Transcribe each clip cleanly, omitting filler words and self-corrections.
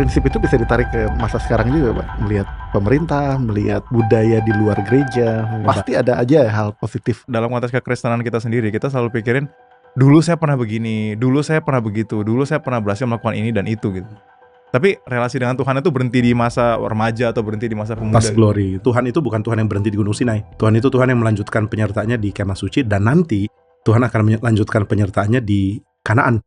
prinsip itu bisa ditarik ke masa sekarang juga, Pak. Melihat pemerintah, melihat budaya di luar gereja, pasti ada aja hal positif. Dalam konteks kekristenan kita sendiri, kita selalu pikirin, dulu saya pernah begini, dulu saya pernah begitu, dulu saya pernah berhasil melakukan ini dan itu gitu. Tapi relasi dengan Tuhan itu berhenti di masa remaja atau berhenti di masa pemuda. Pas glory, Tuhan itu bukan Tuhan yang berhenti di Gunung Sinai. Tuhan itu Tuhan yang melanjutkan penyertaannya di Kemah Suci, dan nanti Tuhan akan melanjutkan penyertaannya di Kanaan.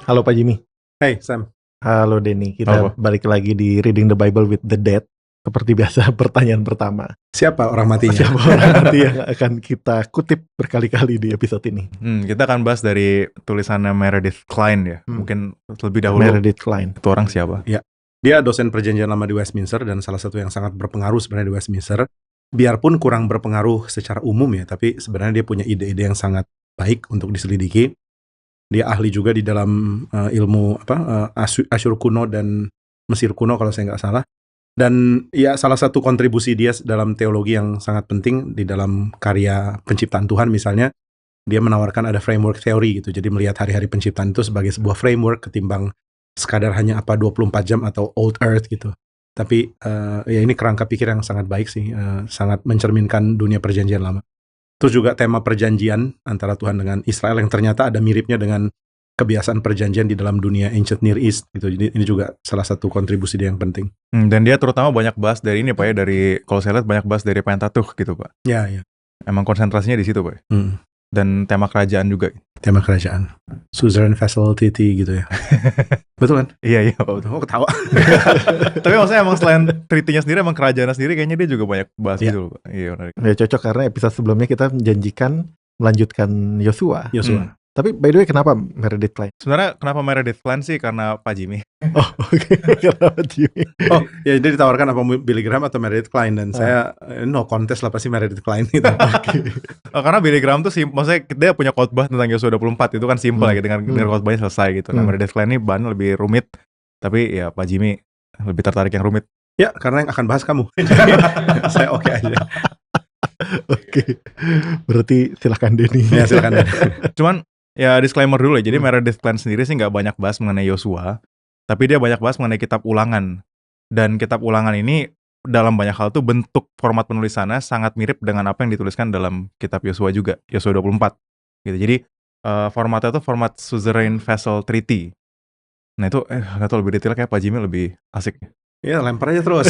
Halo Pak Jimmy. Hey Sam. Halo Denny. Kita balik lagi di Reading the Bible with the Dead. Seperti biasa, pertanyaan pertama. Siapa orang matinya? Siapa orang mati yang akan kita kutip berkali-kali di episode ini? Kita akan bahas dari tulisannya Meredith Kline ya. Mungkin lebih dahulu. Meredith Kline. Itu orang siapa? Ya, dia dosen perjanjian lama di Westminster dan salah satu yang sangat berpengaruh sebenarnya di Westminster. Biarpun kurang berpengaruh secara umum ya, tapi sebenarnya dia punya ide-ide yang sangat baik untuk diselidiki. Dia ahli juga di dalam ilmu Asyur kuno dan Mesir kuno kalau saya nggak salah. Dan ya salah satu kontribusi dia dalam teologi yang sangat penting di dalam karya penciptaan Tuhan misalnya, dia menawarkan ada framework teori gitu. Jadi melihat hari-hari penciptaan itu sebagai sebuah framework ketimbang sekadar hanya 24 jam atau old earth gitu. Tapi ya ini kerangka pikir yang sangat baik sih, sangat mencerminkan dunia perjanjian lama. Terus juga tema perjanjian antara Tuhan dengan Israel yang ternyata ada miripnya dengan kebiasaan perjanjian di dalam dunia Ancient Near East gitu. Jadi ini juga salah satu kontribusi dia yang penting. Dan dia terutama banyak bahas dari ini Pak ya, dari kalau saya lihat banyak bahas dari Pentateuch gitu Pak. Ya, ya. Emang konsentrasinya di situ Pak. Dan tema kerajaan juga. Tema kerajaan. Suzerain Vassal Treaty gitu ya. Betul kan? Iya. Oh, ketawa. Tapi maksudnya emang selain treaty-nya sendiri, emang kerajaannya sendiri kayaknya dia juga banyak bahas gitu Pak. Iya benar. Ya cocok karena episode sebelumnya kita menjanjikan melanjutkan Yosua. Tapi by the way, kenapa Meredith Kline? Sebenarnya kenapa Meredith Kline sih? Karena Pak Jimmy. Oh, oke. Kenapa Jimmy? Oh, ya jadi ditawarkan apa Billy Graham atau Meredith Kline, dan saya no contest lah, pasti Meredith Kline gitu. Karena Billy Graham tuh maksudnya dia punya khotbah tentang Yosua 24 itu kan simpel gitu, dengan khotbahnya selesai gitu. Nah, Meredith Kline ini bahan lebih rumit, tapi ya Pak Jimmy lebih tertarik yang rumit. Ya, karena yang akan bahas kamu. Saya oke aja. Oke. Berarti silakan Denny. Ya, silakan Denny. Cuman ya disclaimer dulu ya, jadi Meredith Kline sendiri sih nggak banyak bahas mengenai Yosua, tapi dia banyak bahas mengenai kitab ulangan. Dan kitab ulangan ini dalam banyak hal tuh bentuk format penulisannya sangat mirip dengan apa yang dituliskan dalam kitab Yosua juga, Yosua 24 gitu. Jadi formatnya tuh format Suzerain Vassal Treaty. Nah itu nggak tahu lebih detail, kayak Pak Jimmy lebih asik. Ya lempar aja terus.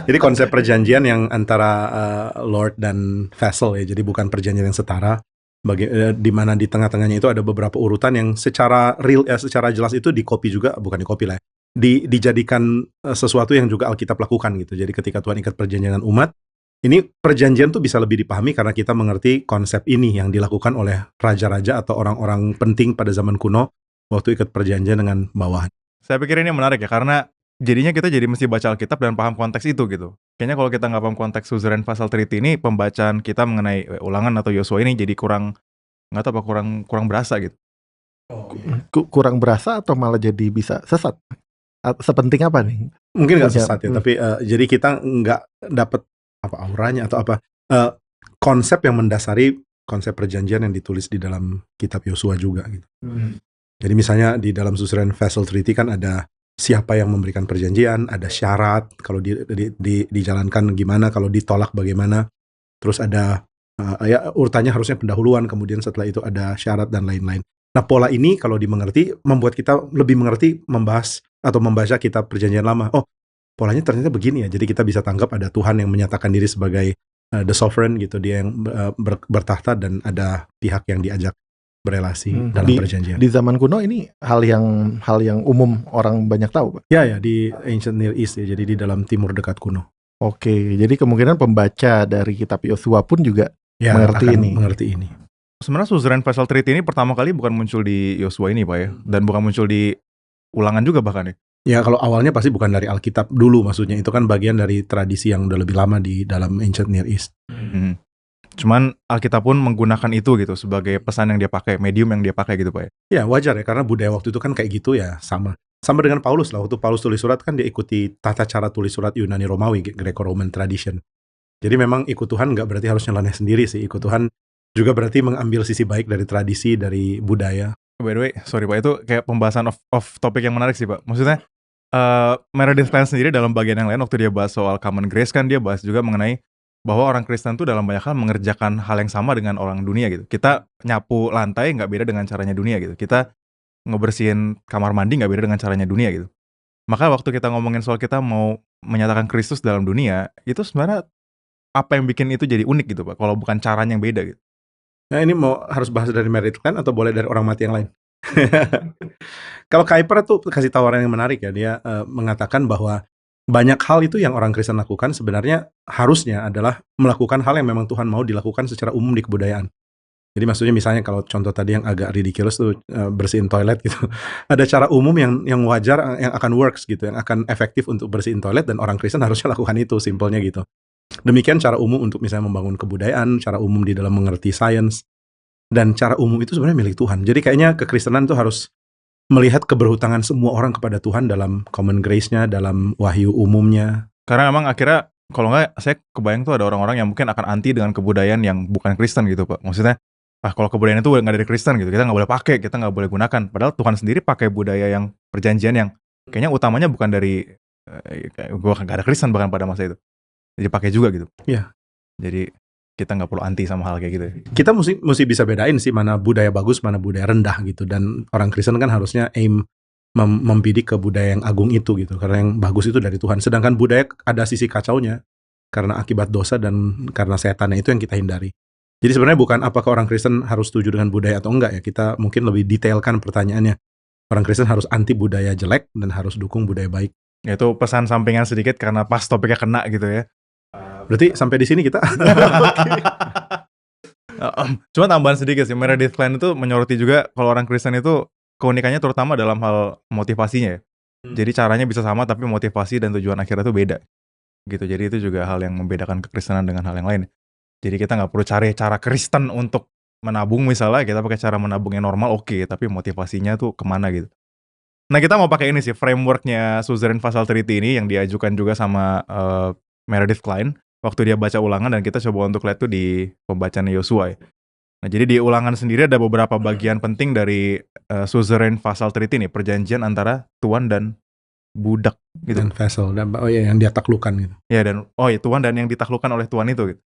Jadi konsep perjanjian yang antara Lord dan Vassal ya, jadi bukan perjanjian yang setara. Di mana di tengah-tengahnya itu ada beberapa urutan yang secara real, secara jelas itu dikopi juga, bukan dikopi lah, dijadikan sesuatu yang juga Alkitab lakukan gitu. Jadi ketika Tuhan ikat perjanjian dengan umat, ini perjanjian tuh bisa lebih dipahami karena kita mengerti konsep ini yang dilakukan oleh raja-raja atau orang-orang penting pada zaman kuno waktu ikat perjanjian dengan bawahan. Saya pikir ini menarik ya, karena jadinya kita jadi mesti baca Alkitab dan paham konteks itu gitu. Kayaknya kalau kita nggak paham konteks Suzerain Vassal Treaty ini, pembacaan kita mengenai ulangan atau Yosua ini jadi kurang berasa gitu. Kurang berasa atau malah jadi bisa sesat? Sepenting apa nih? Mungkin nggak sesat ya, tapi jadi kita nggak dapat apa auranya atau apa konsep yang mendasari konsep perjanjian yang ditulis di dalam kitab Yosua juga gitu. Jadi misalnya di dalam Suzerain Vassal Treaty kan ada siapa yang memberikan perjanjian, ada syarat, kalau dijalankan gimana, kalau ditolak bagaimana. Terus ada ya urutannya harusnya pendahuluan, kemudian setelah itu ada syarat dan lain-lain. Nah pola ini kalau dimengerti membuat kita lebih mengerti membahas atau membaca kitab perjanjian lama. Oh, polanya ternyata begini ya. Jadi kita bisa tangkap ada Tuhan yang menyatakan diri sebagai the sovereign gitu, dia yang bertahta, dan ada pihak yang diajak berelasi dalam perjanjian. Di zaman kuno ini hal yang umum orang banyak tahu, Pak. Ya, di Ancient Near East ya, jadi di dalam timur dekat kuno. Oke, jadi kemungkinan pembaca dari kitab Yosua pun juga mengerti ini. Sebenarnya Suzerain Vassal Treaty ini pertama kali bukan muncul di Yosua ini Pak ya, dan bukan muncul di Ulangan juga bahkan ya. Ya kalau awalnya pasti bukan dari Alkitab dulu, maksudnya itu kan bagian dari tradisi yang udah lebih lama di dalam Ancient Near East. Cuman Alkitab pun menggunakan itu gitu sebagai pesan yang dia pakai, medium yang dia pakai gitu Pak ya. Ya wajar ya, karena budaya waktu itu kan kayak gitu ya, sama. Sama dengan Paulus lah, waktu Paulus tulis surat kan dia ikuti tata cara tulis surat Yunani Romawi, Greco-Roman tradition. Jadi memang ikut Tuhan nggak berarti harus nyeleneh sendiri sih, ikut Tuhan juga berarti mengambil sisi baik dari tradisi, dari budaya. By the way, sorry Pak, itu kayak pembahasan off topik yang menarik sih Pak. Maksudnya Meredith Kline sendiri dalam bagian yang lain waktu dia bahas soal common grace kan dia bahas juga mengenai bahwa orang Kristen tuh dalam banyak hal mengerjakan hal yang sama dengan orang dunia gitu. Kita nyapu lantai nggak beda dengan caranya dunia gitu. Kita ngebersihin kamar mandi nggak beda dengan caranya dunia gitu. Maka waktu kita ngomongin soal kita mau menyatakan Kristus dalam dunia, itu sebenarnya apa yang bikin itu jadi unik gitu Pak, kalau bukan caranya yang beda gitu. Nah ini harus bahas dari Meredith Kline atau boleh dari orang mati yang lain? Kalau Kuyper tuh kasih tawaran yang menarik ya, dia mengatakan bahwa banyak hal itu yang orang Kristen lakukan sebenarnya harusnya adalah melakukan hal yang memang Tuhan mau dilakukan secara umum di kebudayaan. Jadi maksudnya misalnya kalau contoh tadi yang agak ridiculous tuh bersihin toilet gitu. Ada cara umum yang wajar yang akan works gitu, yang akan efektif untuk bersihin toilet dan orang Kristen harusnya lakukan itu, simpelnya gitu. Demikian cara umum untuk misalnya membangun kebudayaan, cara umum di dalam mengerti sains, dan cara umum itu sebenarnya milik Tuhan. Jadi kayaknya kekristenan tuh harus melihat keberhutangan semua orang kepada Tuhan dalam common grace-nya, dalam wahyu umumnya. Karena memang akhirnya kalau nggak, saya kebayang tuh ada orang-orang yang mungkin akan anti dengan kebudayaan yang bukan Kristen gitu Pak. Maksudnya, kalau kebudayaan itu nggak dari Kristen gitu, kita nggak boleh pakai, kita nggak boleh gunakan. Padahal Tuhan sendiri pakai budaya yang perjanjian yang kayaknya utamanya bukan dari, gue nggak ada Kristen bahkan pada masa itu. Jadi pakai juga gitu. Iya. Jadi kita nggak perlu anti sama hal kayak gitu ya. Kita mesti bisa bedain sih mana budaya bagus, mana budaya rendah gitu. Dan orang Kristen kan harusnya aim membidik ke budaya yang agung itu gitu. Karena yang bagus itu dari Tuhan. Sedangkan budaya ada sisi kacaunya karena akibat dosa dan karena setannya, itu yang kita hindari. Jadi sebenarnya bukan apakah orang Kristen harus setuju dengan budaya atau enggak ya. Kita mungkin lebih detailkan pertanyaannya. Orang Kristen harus anti budaya jelek dan harus dukung budaya baik. Ya, itu pesan sampingan sedikit karena pas topiknya kena gitu ya. Berarti sampai di sini kita. Cuma tambahan sedikit sih, Meredith Kline itu menyoroti juga kalau orang Kristen itu keunikannya terutama dalam hal motivasinya ya. Jadi caranya bisa sama tapi motivasi dan tujuan akhirnya itu beda. Gitu. Jadi itu juga hal yang membedakan kekristenan dengan hal yang lain. Jadi kita nggak perlu cari cara Kristen untuk menabung misalnya, kita pakai cara menabung yang normal oke, tapi motivasinya tuh kemana gitu. Nah kita mau pakai ini sih, frameworknya Suzerain Vassal Treaty ini yang diajukan juga sama Meredith Kline waktu dia baca ulangan, dan kita coba untuk lihat tuh di pembacaan Yosua ya. Nah jadi di ulangan sendiri ada beberapa bagian penting dari Suzerain Vassal Treaty nih, perjanjian antara tuan dan budak gitu. Dan vassal, yang dia taklukkan gitu. Ya, dan tuan dan yang ditaklukkan oleh tuan itu gitu.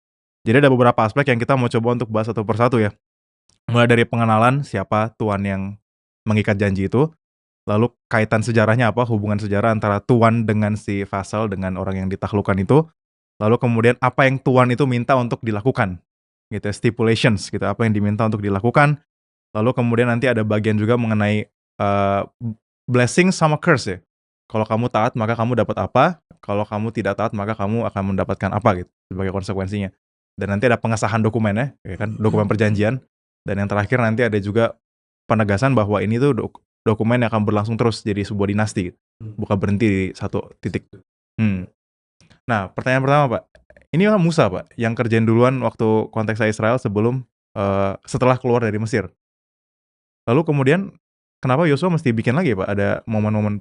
Jadi ada beberapa aspek yang kita mau coba untuk bahas satu persatu ya. Mulai dari pengenalan siapa tuan yang mengikat janji itu, lalu kaitan sejarahnya apa, hubungan sejarah antara tuan dengan si vassal, dengan orang yang ditaklukkan itu, lalu kemudian apa yang tuan itu minta untuk dilakukan, gitu, stipulations gitu, apa yang diminta untuk dilakukan, lalu kemudian nanti ada bagian juga mengenai blessing sama curse ya. Kalau kamu taat maka kamu dapat apa, kalau kamu tidak taat maka kamu akan mendapatkan apa gitu sebagai konsekuensinya. Dan nanti ada pengesahan dokumennya, ya kan, dokumen perjanjian. Dan yang terakhir nanti ada juga penegasan bahwa ini tuh dokumen yang akan berlangsung terus jadi sebuah dinasti, bukan berhenti di satu titik. Nah, pertanyaan pertama Pak, ini kan Musa Pak yang kerjain duluan waktu konteks Israel sebelum setelah keluar dari Mesir. Lalu kemudian kenapa Yosua mesti bikin lagi Pak ada momen-momen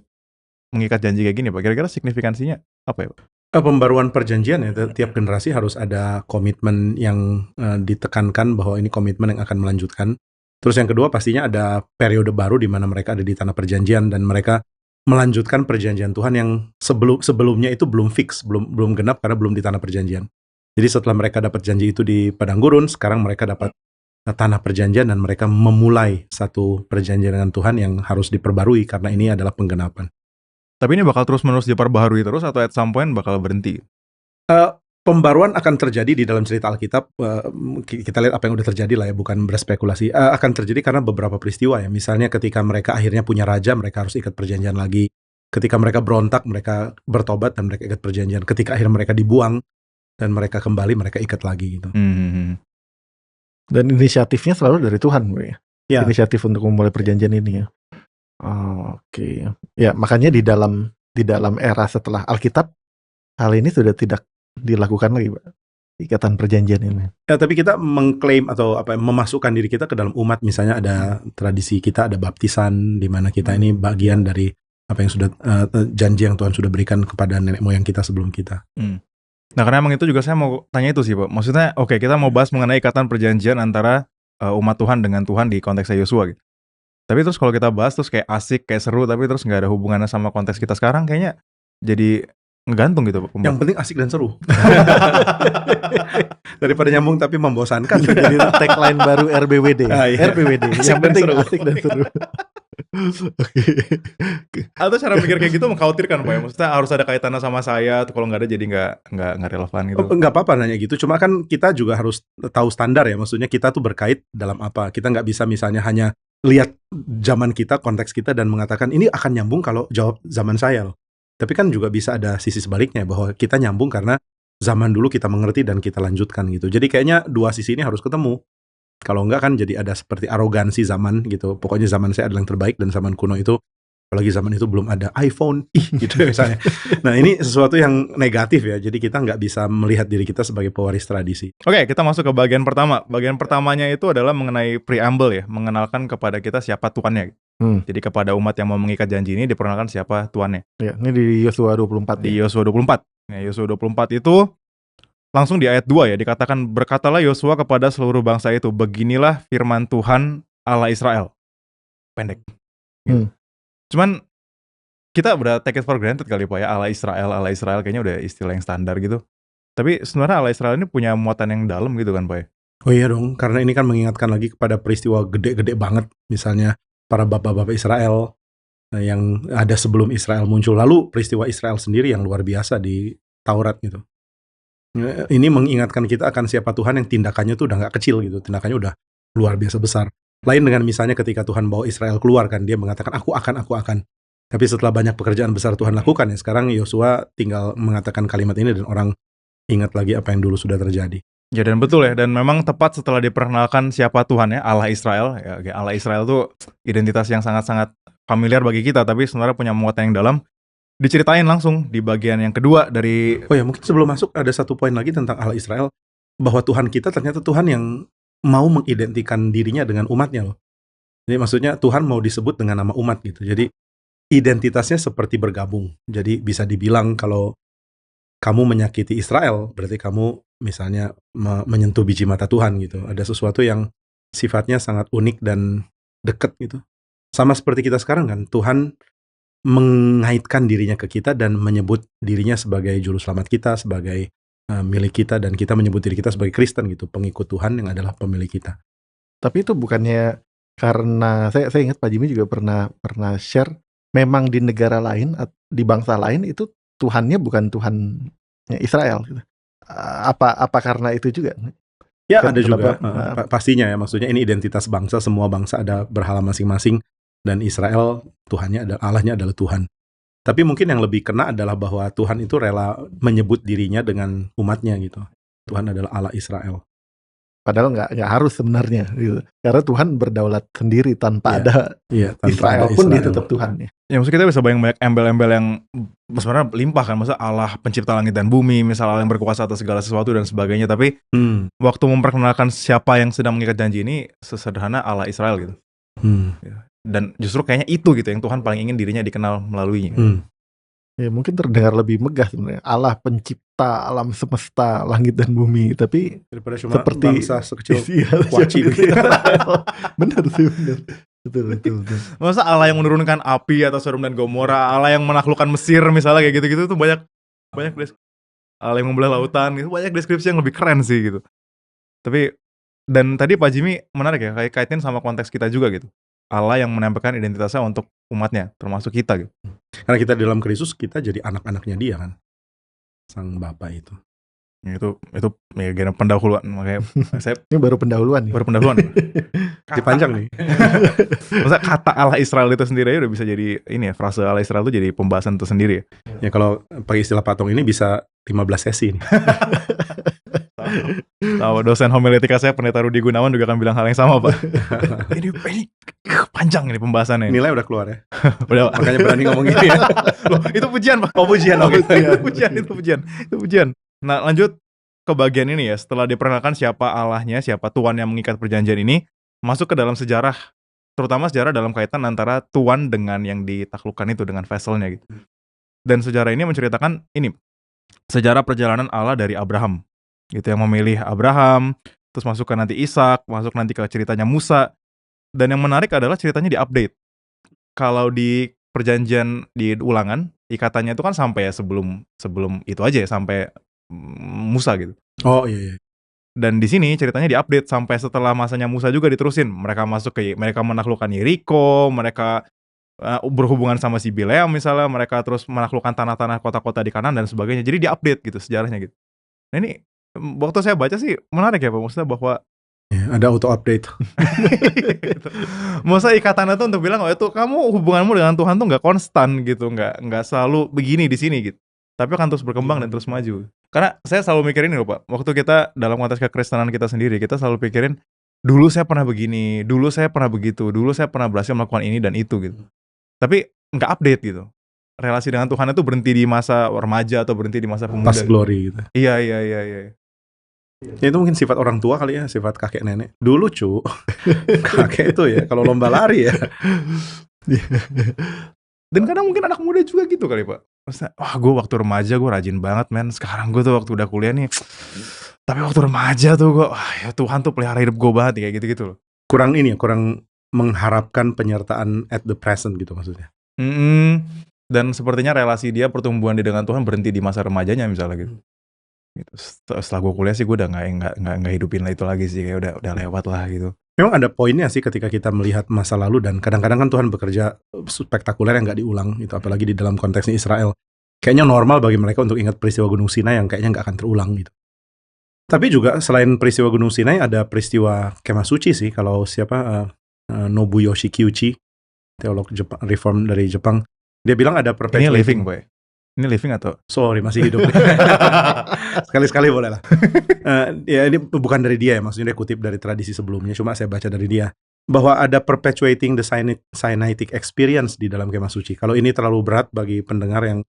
mengikat janji kayak gini Pak? Kira-kira signifikansinya apa ya Pak? Pembaruan perjanjian ya, tiap generasi harus ada komitmen yang ditekankan bahwa ini komitmen yang akan melanjutkan. Terus yang kedua pastinya ada periode baru di mana mereka ada di tanah perjanjian dan mereka melanjutkan perjanjian Tuhan yang sebelumnya itu belum fix, belum genap karena belum di tanah perjanjian. Jadi setelah mereka dapat janji itu di padang gurun, sekarang mereka dapat tanah perjanjian dan mereka memulai satu perjanjian dengan Tuhan yang harus diperbarui karena ini adalah penggenapan. Tapi ini bakal terus-menerus diperbaharui terus atau at some point bakal berhenti? Pembaruan akan terjadi di dalam cerita Alkitab. Kita lihat apa yang udah terjadi lah ya, bukan berspekulasi. Akan terjadi karena beberapa peristiwa ya. Misalnya ketika mereka akhirnya punya raja, mereka harus ikat perjanjian lagi. Ketika mereka berontak, mereka bertobat dan mereka ikat perjanjian. Ketika akhirnya mereka dibuang dan mereka kembali, mereka ikat lagi gitu. Dan inisiatifnya selalu dari Tuhan, ya. Inisiatif untuk memulai perjanjian ini ya. Oke. Ya, makanya di dalam era setelah Alkitab hal ini sudah tidak dilakukan lagi, Pak. ikatan perjanjian ini. Ya, tapi kita mengklaim atau memasukkan diri kita ke dalam umat. Misalnya ada tradisi kita, ada baptisan, di mana kita ini bagian dari apa yang sudah janji yang Tuhan sudah berikan kepada nenek moyang kita sebelum kita. Nah, karena emang itu juga saya mau tanya itu sih, Pak. Maksudnya, oke, kita mau bahas mengenai ikatan perjanjian antara umat Tuhan dengan Tuhan di konteksnya Yosua gitu. Tapi terus kalau kita bahas terus kayak asik, kayak seru, tapi terus nggak ada hubungannya sama konteks kita sekarang, kayaknya jadi ngegantung gitu, Pak. Yang penting asik dan seru. Daripada nyambung tapi membosankan. Jadi tagline baru RBWD. Iya. RBWD. Asik Yang dan penting seru. asik dan seru. Oke. Atau cara pikir kayak gitu mengkhawatirkan, Pak ya? Maksudnya harus ada kaitannya sama saya, atau kalau nggak ada jadi nggak relevan gitu. Nggak apa-apa nanya gitu. Cuma kan kita juga harus tahu standar ya. Maksudnya kita tuh berkait dalam apa. Kita nggak bisa misalnya hanya lihat zaman kita, konteks kita, dan mengatakan ini akan nyambung kalau jawab zaman saya loh. Tapi kan juga bisa ada sisi sebaliknya, bahwa kita nyambung karena zaman dulu kita mengerti dan kita lanjutkan gitu. Jadi kayaknya dua sisi ini harus ketemu. Kalau enggak kan jadi ada seperti arogansi zaman gitu. Pokoknya zaman saya adalah yang terbaik dan zaman kuno itu, apalagi zaman itu belum ada iPhone, gitu misalnya. Nah ini sesuatu yang negatif ya. Jadi kita nggak bisa melihat diri kita sebagai pewaris tradisi. Oke, kita masuk ke bagian pertama. Bagian pertamanya itu adalah mengenai preamble ya, mengenalkan kepada kita siapa Tuannya. Jadi kepada umat yang mau mengikat janji ini diperkenalkan siapa Tuannya. Ya, ini di Yosua 24. Di Yosua 24. Nah, Yosua 24 itu langsung di ayat 2 ya, dikatakan, berkatalah Yosua kepada seluruh bangsa itu, beginilah firman Tuhan Allah Israel. Pendek. Gitu. Cuman kita udah take it for granted kali Pak ya, Allah Israel kayaknya udah istilah yang standar gitu. Tapi sebenarnya Allah Israel ini punya muatan yang dalam gitu kan Pak ya. Oh iya dong, karena ini kan mengingatkan lagi kepada peristiwa gede-gede banget. Misalnya para bapak-bapak Israel yang ada sebelum Israel muncul. Lalu peristiwa Israel sendiri yang luar biasa di Taurat gitu. Ini mengingatkan kita akan siapa Tuhan yang tindakannya tuh udah gak kecil gitu. Tindakannya udah luar biasa besar. Lain dengan misalnya ketika Tuhan bawa Israel keluar kan. Dia mengatakan aku akan. Tapi setelah banyak pekerjaan besar Tuhan lakukan ya. Sekarang Yosua tinggal mengatakan kalimat ini dan orang ingat lagi apa yang dulu sudah terjadi. Ya dan betul ya, dan memang tepat setelah diperkenalkan siapa Tuhan ya, Allah Israel. Ya, Allah Israel tuh identitas yang sangat-sangat familiar bagi kita, tapi sebenarnya punya muatan yang dalam. Diceritain langsung di bagian yang kedua dari... Oh ya, mungkin sebelum masuk ada satu poin lagi tentang Allah Israel, bahwa Tuhan kita ternyata Tuhan yang mau mengidentikan dirinya dengan umatnya loh. Jadi maksudnya Tuhan mau disebut dengan nama umat gitu. Jadi identitasnya seperti bergabung. Jadi bisa dibilang kalau kamu menyakiti Israel, berarti kamu misalnya menyentuh biji mata Tuhan gitu. Ada sesuatu yang sifatnya sangat unik dan dekat gitu. Sama seperti kita sekarang kan, Tuhan mengaitkan dirinya ke kita dan menyebut dirinya sebagai juru selamat kita, sebagai milik kita, dan kita menyebut diri kita sebagai Kristen gitu, pengikut Tuhan yang adalah pemilik kita. Tapi itu bukannya karena saya ingat Pak Jimmy juga pernah share, memang di negara lain, di bangsa lain itu Tuhannya bukan Tuhannya Israel gitu. Apa karena itu juga? Ya ada juga pastinya ya, maksudnya ini identitas bangsa, semua bangsa ada berhala masing-masing, dan Israel Tuhannya adalah Allahnya adalah Tuhan. Tapi mungkin yang lebih kena adalah bahwa Tuhan itu rela menyebut dirinya dengan umatnya gitu. Tuhan adalah Allah Israel. Padahal nggak harus sebenarnya gitu. Karena Tuhan berdaulat sendiri tanpa ada tanpa Israel ada pun Israel. dia tetap Tuhan ya. Ya maksud kita bisa bayang banyak embel-embel yang sebenarnya limpah kan. Maksudnya Allah pencipta langit dan bumi, misal Allah yang berkuasa atas segala sesuatu dan sebagainya. Tapi waktu memperkenalkan siapa yang sedang mengikat janji ini, sesederhana Allah Israel gitu. Dan justru kayaknya itu gitu yang Tuhan paling ingin dirinya dikenal melaluinya. Ya mungkin terdengar lebih megah sebenarnya. Allah pencipta alam semesta, langit dan bumi. Tapi daripada cuma seperti bangsa sekecil kuaci gitu. Benar sih, benar. Betul. Masa Allah yang menurunkan api atas Sodom dan Gomora, Allah yang menaklukkan Mesir misalnya kayak gitu-gitu tuh banyak Allah yang membelah lautan, itu banyak deskripsi yang lebih keren sih gitu. Tapi dan tadi Pak Jimmy menarik ya, kayak kaitin sama konteks kita juga gitu. Allah yang menempelkan identitasnya untuk umatnya, termasuk kita gitu. Karena kita dalam Kristus, kita jadi anak-anaknya dia kan, sang Bapa itu. Ya, itu ya gini pendahuluan, makanya saya ini baru pendahuluan. Baru pendahuluan. Dipanjang nih. Maksudnya kata Allah Israel itu sendiri aja udah bisa jadi ini ya, frase Allah Israel itu jadi pembahasan tersendiri ya. Ya kalau pakai istilah Patong ini bisa 15 sesi nih. Tahu dosen homiletika saya Pendeta Rudi Gunawan juga akan bilang hal yang sama Pak. ini panjang ini pembahasannya. Nilai udah keluar ya. Udah Pak. Makanya berani ngomong gini ya. Loh, itu pujian Pak. Oh pujian. Itu pujian. Nah lanjut ke bagian ini ya, setelah diperkenalkan siapa Allahnya, siapa Tuhan yang mengikat perjanjian ini, masuk ke dalam sejarah, terutama sejarah dalam kaitan antara Tuhan dengan yang ditaklukkan itu, dengan vessel-nya gitu. Dan sejarah ini menceritakan ini, sejarah perjalanan Allah dari Abraham, gitu, yang memilih Abraham, terus masuk ke nanti Ishak, masuk nanti ke ceritanya Musa, dan yang menarik adalah ceritanya diupdate. Kalau di perjanjian di Ulangan, ikatannya itu kan sampai ya sebelum itu aja ya, sampai Musa gitu. Oh iya. Dan di sini ceritanya diupdate sampai setelah masanya Musa juga diterusin. Mereka menaklukkan Yeriko, mereka berhubungan sama si Bileam misalnya, mereka terus menaklukkan tanah-tanah kota-kota di Kanan dan sebagainya. Jadi diupdate gitu sejarahnya gitu. Nah ini waktu saya baca sih menarik ya Pak, maksudnya bahwa Ada auto update. masa ikatannya tuh untuk bilang itu kamu hubunganmu dengan Tuhan tuh nggak konstan gitu, nggak selalu begini di sini gitu, tapi akan terus berkembang dan terus maju. Karena saya selalu mikirin loh Pak, waktu kita dalam konteks kekristenan kita sendiri, kita selalu pikirin dulu saya pernah begini, dulu saya pernah begitu, dulu saya pernah berhasil melakukan ini dan itu gitu. Tapi nggak update gitu. Relasi dengan Tuhan itu berhenti di masa remaja atau berhenti di masa pemuda. Pas glory gitu. Iya. Ya itu mungkin sifat orang tua kali ya, sifat kakek nenek. Dulu kakek itu ya kalau lomba lari ya. Dan kadang mungkin anak muda juga gitu kali Pak. Maksudnya, wah gue waktu remaja gue rajin banget men. Sekarang gue tuh waktu udah kuliah nih, tapi waktu remaja tuh gue, wah ya Tuhan tuh pelihara hidup gue banget kayak gitu-gitu loh. Kurang mengharapkan penyertaan at the present gitu maksudnya. Dan sepertinya relasi dia, pertumbuhan dia dengan Tuhan berhenti di masa remajanya misalnya gitu. Gitu. Setelah gue kuliah sih gue udah nggak hidupin itu lagi sih, kayak udah lewat lah gitu. Memang ada poinnya sih ketika kita melihat masa lalu, dan kadang-kadang kan Tuhan bekerja spektakuler yang nggak diulang gitu, apalagi di dalam konteksnya Israel. Kayaknya normal bagi mereka untuk ingat peristiwa Gunung Sinai yang kayaknya nggak akan terulang gitu. Tapi juga selain peristiwa Gunung Sinai ada peristiwa Kemah Suci sih. Kalau Nobuyoshi Kyuchi, teolog Jepang, reform dari Jepang, dia bilang ada Ini living boy. Ini living atau? Sorry, masih hidup. Sekali-sekali boleh lah. Ya ini bukan dari dia ya, maksudnya dia kutip dari tradisi sebelumnya, cuma saya baca dari dia. Bahwa ada perpetuating the Sinaitic experience di dalam Kemah Suci. Kalau ini terlalu berat bagi pendengar yang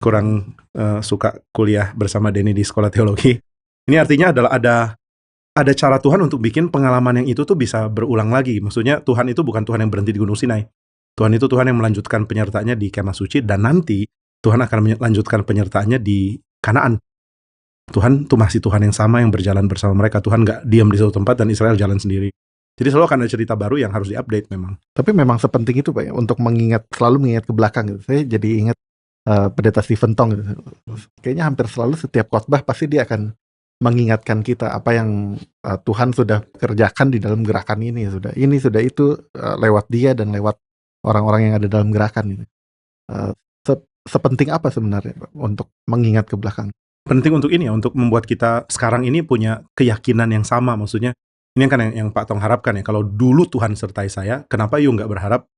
kurang suka kuliah bersama Denny di sekolah teologi, ini artinya adalah ada cara Tuhan untuk bikin pengalaman yang itu tuh bisa berulang lagi. Maksudnya Tuhan itu bukan Tuhan yang berhenti di Gunung Sinai. Tuhan itu Tuhan yang melanjutkan penyertaannya di Kemah Suci, dan nanti Tuhan akan melanjutkan penyertaannya di Kanaan. Tuhan tuh masih Tuhan yang sama yang berjalan bersama mereka. Tuhan nggak diam di satu tempat dan Israel jalan sendiri. Jadi selalu akan ada cerita baru yang harus diupdate memang. Tapi memang sepenting itu Pak ya, untuk selalu mengingat ke belakang gitu. Saya jadi ingat Pendeta Stephen Tong gitu. Kayaknya hampir selalu setiap khotbah pasti dia akan mengingatkan kita apa yang Tuhan sudah kerjakan di dalam gerakan ini. Sudah itu lewat dia dan lewat orang-orang yang ada dalam gerakan ini. Sepenting apa sebenarnya Pak, untuk mengingat ke belakang? Penting untuk ini ya, untuk membuat kita sekarang ini punya keyakinan yang sama. Maksudnya ini kan yang Pak Tong harapkan ya. Kalau dulu Tuhan sertai saya, kenapa you nggak berharap?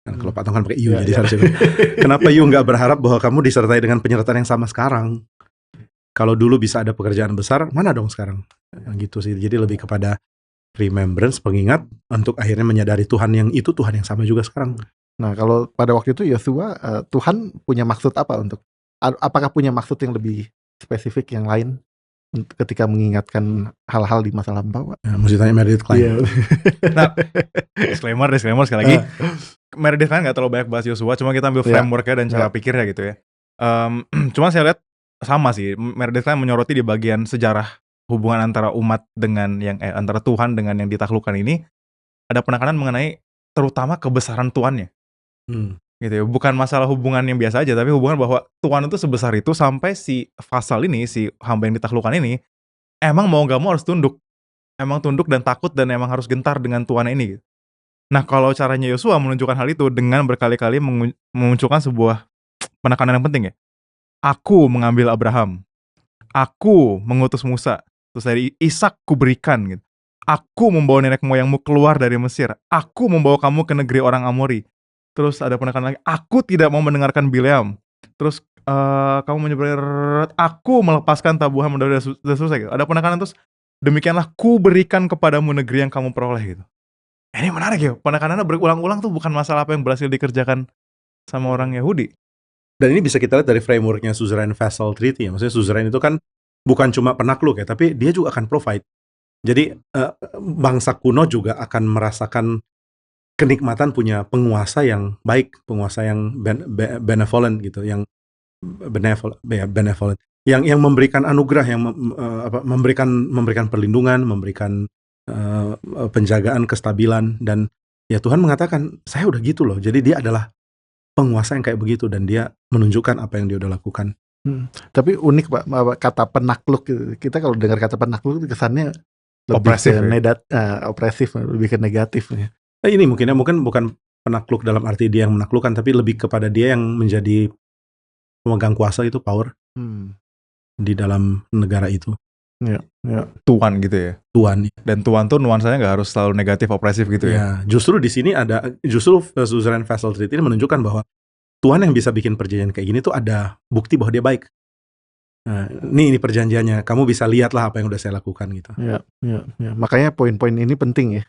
Kalau Pak Tong kan pakai you, jadi harusnya. Kenapa you nggak berharap bahwa kamu disertai dengan penyertaan yang sama sekarang? Kalau dulu bisa ada pekerjaan besar, mana dong sekarang? Gitu sih. Jadi lebih kepada remembrance, pengingat, untuk akhirnya menyadari Tuhan yang itu Tuhan yang sama juga sekarang. Nah, kalau pada waktu itu Yosua, Tuhan punya maksud apa apakah punya maksud yang lebih spesifik yang lain ketika mengingatkan hal-hal di masa lampau? Ya, mesti tanya Meredith Klein. Nah, disclaimer sekali lagi. Meredith Klein nggak terlalu banyak bahas Yosua, cuma kita ambil frameworknya dan cara pikirnya gitu ya. Cuma saya lihat sama sih, Meredith Klein menyoroti di bagian sejarah hubungan antara umat dengan antara Tuhan dengan yang ditaklukkan ini, ada penekanan mengenai terutama kebesaran Tuannya. Gitu ya, bukan masalah hubungan yang biasa aja, tapi hubungan bahwa Tuhan itu sebesar itu sampai si Fasal ini, si hamba yang ditaklukkan ini, emang mau gak mau harus tunduk. Emang tunduk dan takut dan emang harus gentar dengan Tuhan ini gitu. Nah kalau caranya Yosua menunjukkan hal itu dengan berkali-kali memunculkan sebuah penekanan yang penting ya. Aku mengambil Abraham, aku mengutus Musa, terus dari Ishak kuberikan gitu. Aku membawa nenek moyangmu keluar dari Mesir, aku membawa kamu ke negeri orang Amori. Terus ada penekanan lagi, aku tidak mau mendengarkan Bileam. Terus kamu menyeberang, aku melepaskan tabuhan dan selesai gitu. Ada penekanan terus, demikianlah ku berikan kepadamu negeri yang kamu peroleh gitu. Ini menarik ya, penekanannya berulang-ulang tuh bukan masalah apa yang berhasil dikerjakan sama orang Yahudi. Dan ini bisa kita lihat dari frameworknya Suzerain Vassal Treaty ya. Maksudnya Suzerain itu kan bukan cuma penakluk ya, tapi dia juga akan provide. Jadi bangsa kuno juga akan merasakan kenikmatan punya penguasa yang baik, penguasa yang benevolent gitu, yang benevolent, yang memberikan anugerah, yang memberikan perlindungan, memberikan penjagaan, kestabilan, dan ya Tuhan mengatakan saya udah gitu loh. Jadi dia adalah penguasa yang kayak begitu dan dia menunjukkan apa yang dia udah lakukan. Tapi unik Pak, kata penakluk gitu. Kita kalau dengar kata penakluk itu kesannya lebih Opresif ke ya? opresif, lebih ke negatif ya. Ini mungkin bukan penakluk dalam arti dia yang menaklukkan, tapi lebih kepada dia yang menjadi pemegang kuasa itu, power di dalam negara itu. Ya. Tuan gitu ya. Tuan. Dan tuan tuh nuansanya nggak harus selalu negatif opresif gitu ya. Ya, justru di sini justru Suzerain Vassal Treaty ini menunjukkan bahwa Tuhan yang bisa bikin perjanjian kayak gini tuh ada bukti bahwa dia baik. Nah, ini perjanjiannya, kamu bisa lihatlah apa yang udah saya lakukan gitu. Ya. Makanya poin-poin ini penting ya.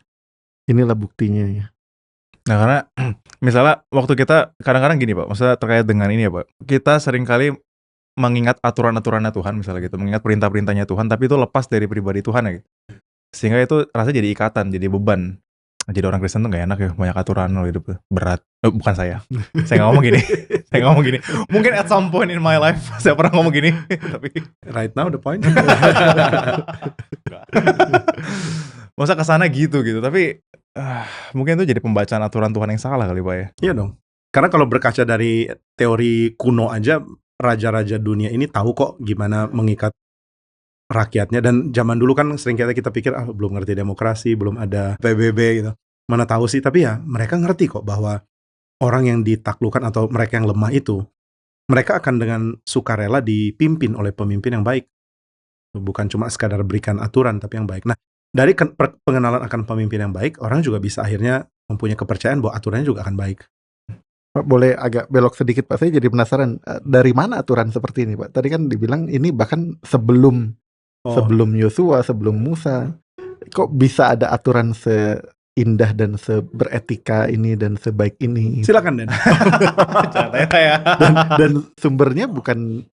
Inilah buktinya ya. Nah karena misalnya waktu kita kadang-kadang gini Pak, maksudnya terkait dengan ini ya Pak, kita seringkali mengingat aturan-aturannya Tuhan misalnya gitu, mengingat perintah-perintahnya Tuhan, tapi itu lepas dari pribadi Tuhan ya gitu. Sehingga itu rasanya jadi ikatan, jadi beban. Jadi orang Kristen tuh gak enak ya, banyak aturan loh hidup berat. Bukan saya nggak ngomong gini. Saya ngomong gini. Mungkin at some point in my life saya pernah ngomong gini, tapi right now the point. Masa kesana gitu, tapi mungkin itu jadi pembacaan aturan Tuhan yang salah kali Pak ya. Iya dong. Karena kalau berkaca dari teori kuno aja, raja-raja dunia ini tahu kok gimana mengikat rakyatnya. Dan zaman dulu kan sering kita pikir belum ngerti demokrasi, belum ada PBB gitu. Mana tahu sih, tapi ya mereka ngerti kok bahwa orang yang ditaklukkan atau mereka yang lemah itu, mereka akan dengan sukarela dipimpin oleh pemimpin yang baik. Bukan cuma sekadar berikan aturan, tapi yang baik. Nah, dari pengenalan akan pemimpin yang baik, orang juga bisa akhirnya mempunyai kepercayaan bahwa aturannya juga akan baik. Pak, boleh agak belok sedikit Pak, saya jadi penasaran, dari mana aturan seperti ini Pak? Tadi kan dibilang ini bahkan sebelum Yosua, sebelum Musa, kok bisa ada aturan seindah dan beretika ini dan sebaik ini? Silakan Den. ya. Dan sumbernya bukan